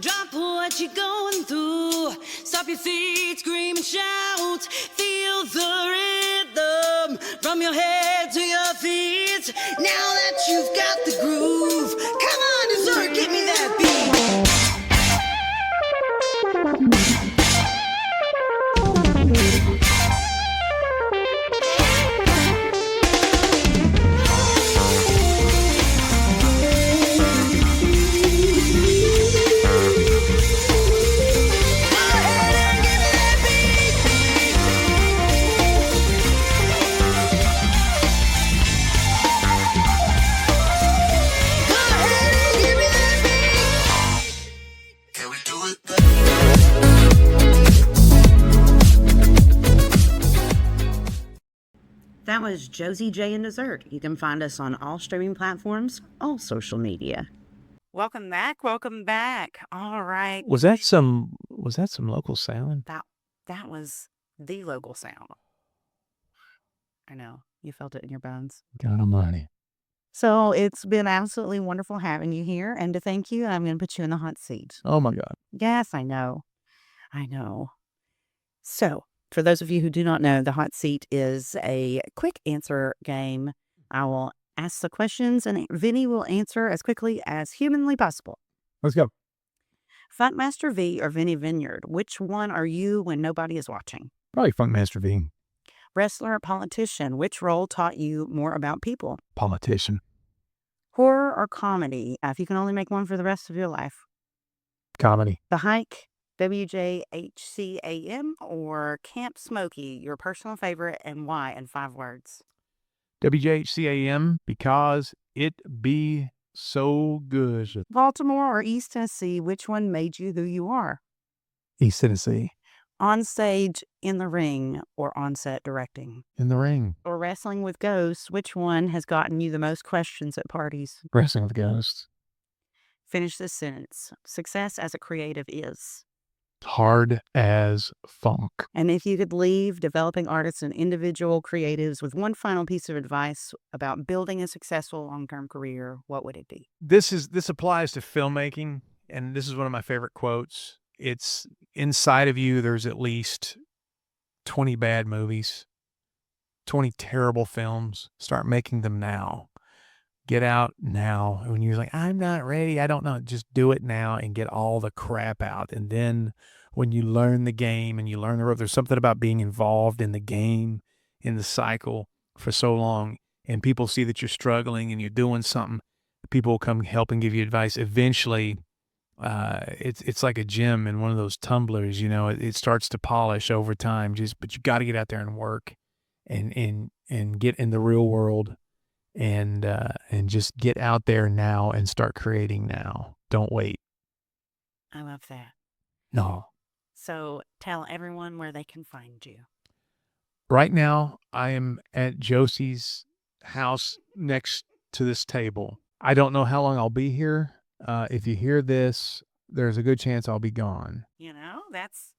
Drop what you're going through. Stop your feet, scream and shout. Feel the rhythm from your head to your feet. Now that you've got the groove, come on, dessert, give me that beat. That was Josie J and Dessert. You can find us on all streaming platforms, all social media. Welcome back. Welcome back. All right. Was that some local sound? That was the local sound. I know. You felt it in your bones. God almighty. So it's been absolutely wonderful having you here. And to thank you, I'm going to put you in the hot seat. Oh my God. Yes, I know. I know. So, for those of you who do not know, the hot seat is a quick answer game. I will ask the questions and Vinny will answer as quickly as humanly possible. Let's go. Funkmaster V or Vinnie Vineyard, which one are you when nobody is watching? Probably Funkmaster V. Wrestler or politician, which role taught you more about people? Politician. Horror or comedy, if you can only make one for the rest of your life? Comedy. The Hike, WJHCAM, or Camp Smokey, your personal favorite, and why in 5 words? WJHCAM, because it be so good. Baltimore or East Tennessee, which one made you who you are? East Tennessee. On stage, in the ring, or on set directing? In the ring. Or wrestling with ghosts, which one has gotten you the most questions at parties? Wrestling with ghosts. Finish this sentence. Success as a creative is? Hard as funk. And if you could leave developing artists and individual creatives with one final piece of advice about building a successful long-term career, what would it be? This applies to filmmaking, and this is one of my favorite quotes. It's inside of you, there's at least 20 bad movies, 20 terrible films. Start making them now. Get out now. When you're like, I'm not ready, I don't know, just do it now and get all the crap out. And then when you learn the game and you learn the rope, there's something about being involved in the game, in the cycle for so long, and people see that you're struggling and you're doing something, people will come help and give you advice. Eventually, it's like a gym in one of those tumblers, you know, it starts to polish over time, but you got to get out there and work and get in the real world. And just get out there now and start creating now. Don't wait. I love that. No. So tell everyone where they can find you. Right now, I am at Josie's house next to this table. I don't know how long I'll be here. If you hear this, there's a good chance I'll be gone. You know, that's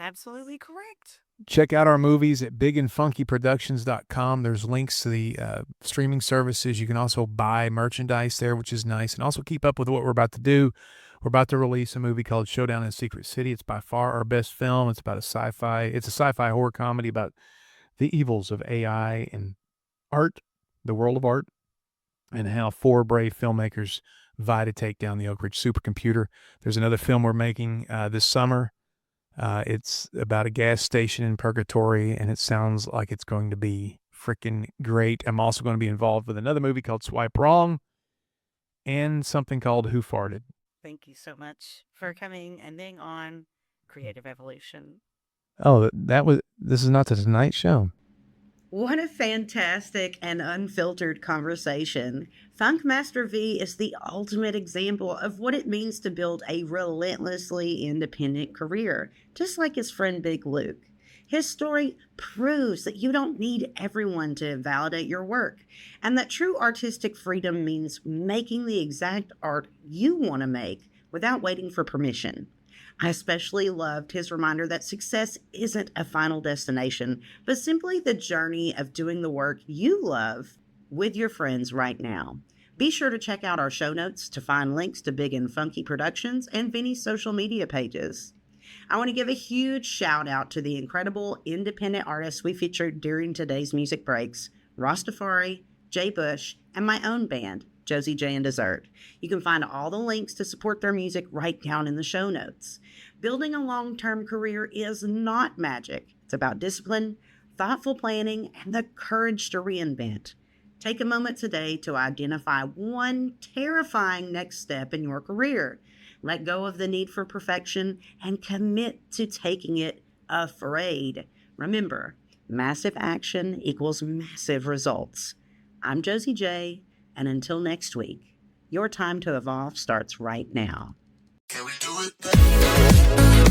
absolutely correct. Check out our movies at bigandfunkyproductions.com. There's links to the streaming services. You can also buy merchandise there, which is nice. And also keep up with what we're about to do. We're about to release a movie called Showdown in Secret City. It's by far our best film. It's about it's a sci-fi horror comedy about the evils of AI and art, the world of art, and how 4 brave filmmakers vie to take down the Oak Ridge supercomputer. There's another film we're making this summer. It's about a gas station in Purgatory, and it sounds like it's going to be freaking great. I'm also going to be involved with another movie called Swipe Wrong and something called Who Farted. Thank you so much for coming and being on Creative Evolution. Oh, this is not the Tonight Show. What a fantastic and unfiltered conversation. Funkmaster V is the ultimate example of what it means to build a relentlessly independent career, just like his friend Big Luke. His story proves that you don't need everyone to validate your work, and that true artistic freedom means making the exact art you want to make without waiting for permission. I especially loved his reminder that success isn't a final destination, but simply the journey of doing the work you love with your friends right now. Be sure to check out our show notes to find links to Big and Funky Productions and Vinnie's social media pages. I want to give a huge shout out to the incredible independent artists we featured during today's music breaks, Rastafari, Jay Bush, and my own band, Josie J and Dessert. You can find all the links to support their music right down in the show notes. Building a long-term career is not magic. It's about discipline, thoughtful planning, and the courage to reinvent. Take a moment today to identify one terrifying next step in your career. Let go of the need for perfection and commit to taking it afraid. Remember, massive action equals massive results. I'm Josie J, and until next week, your time to evolve starts right now. Can we do it?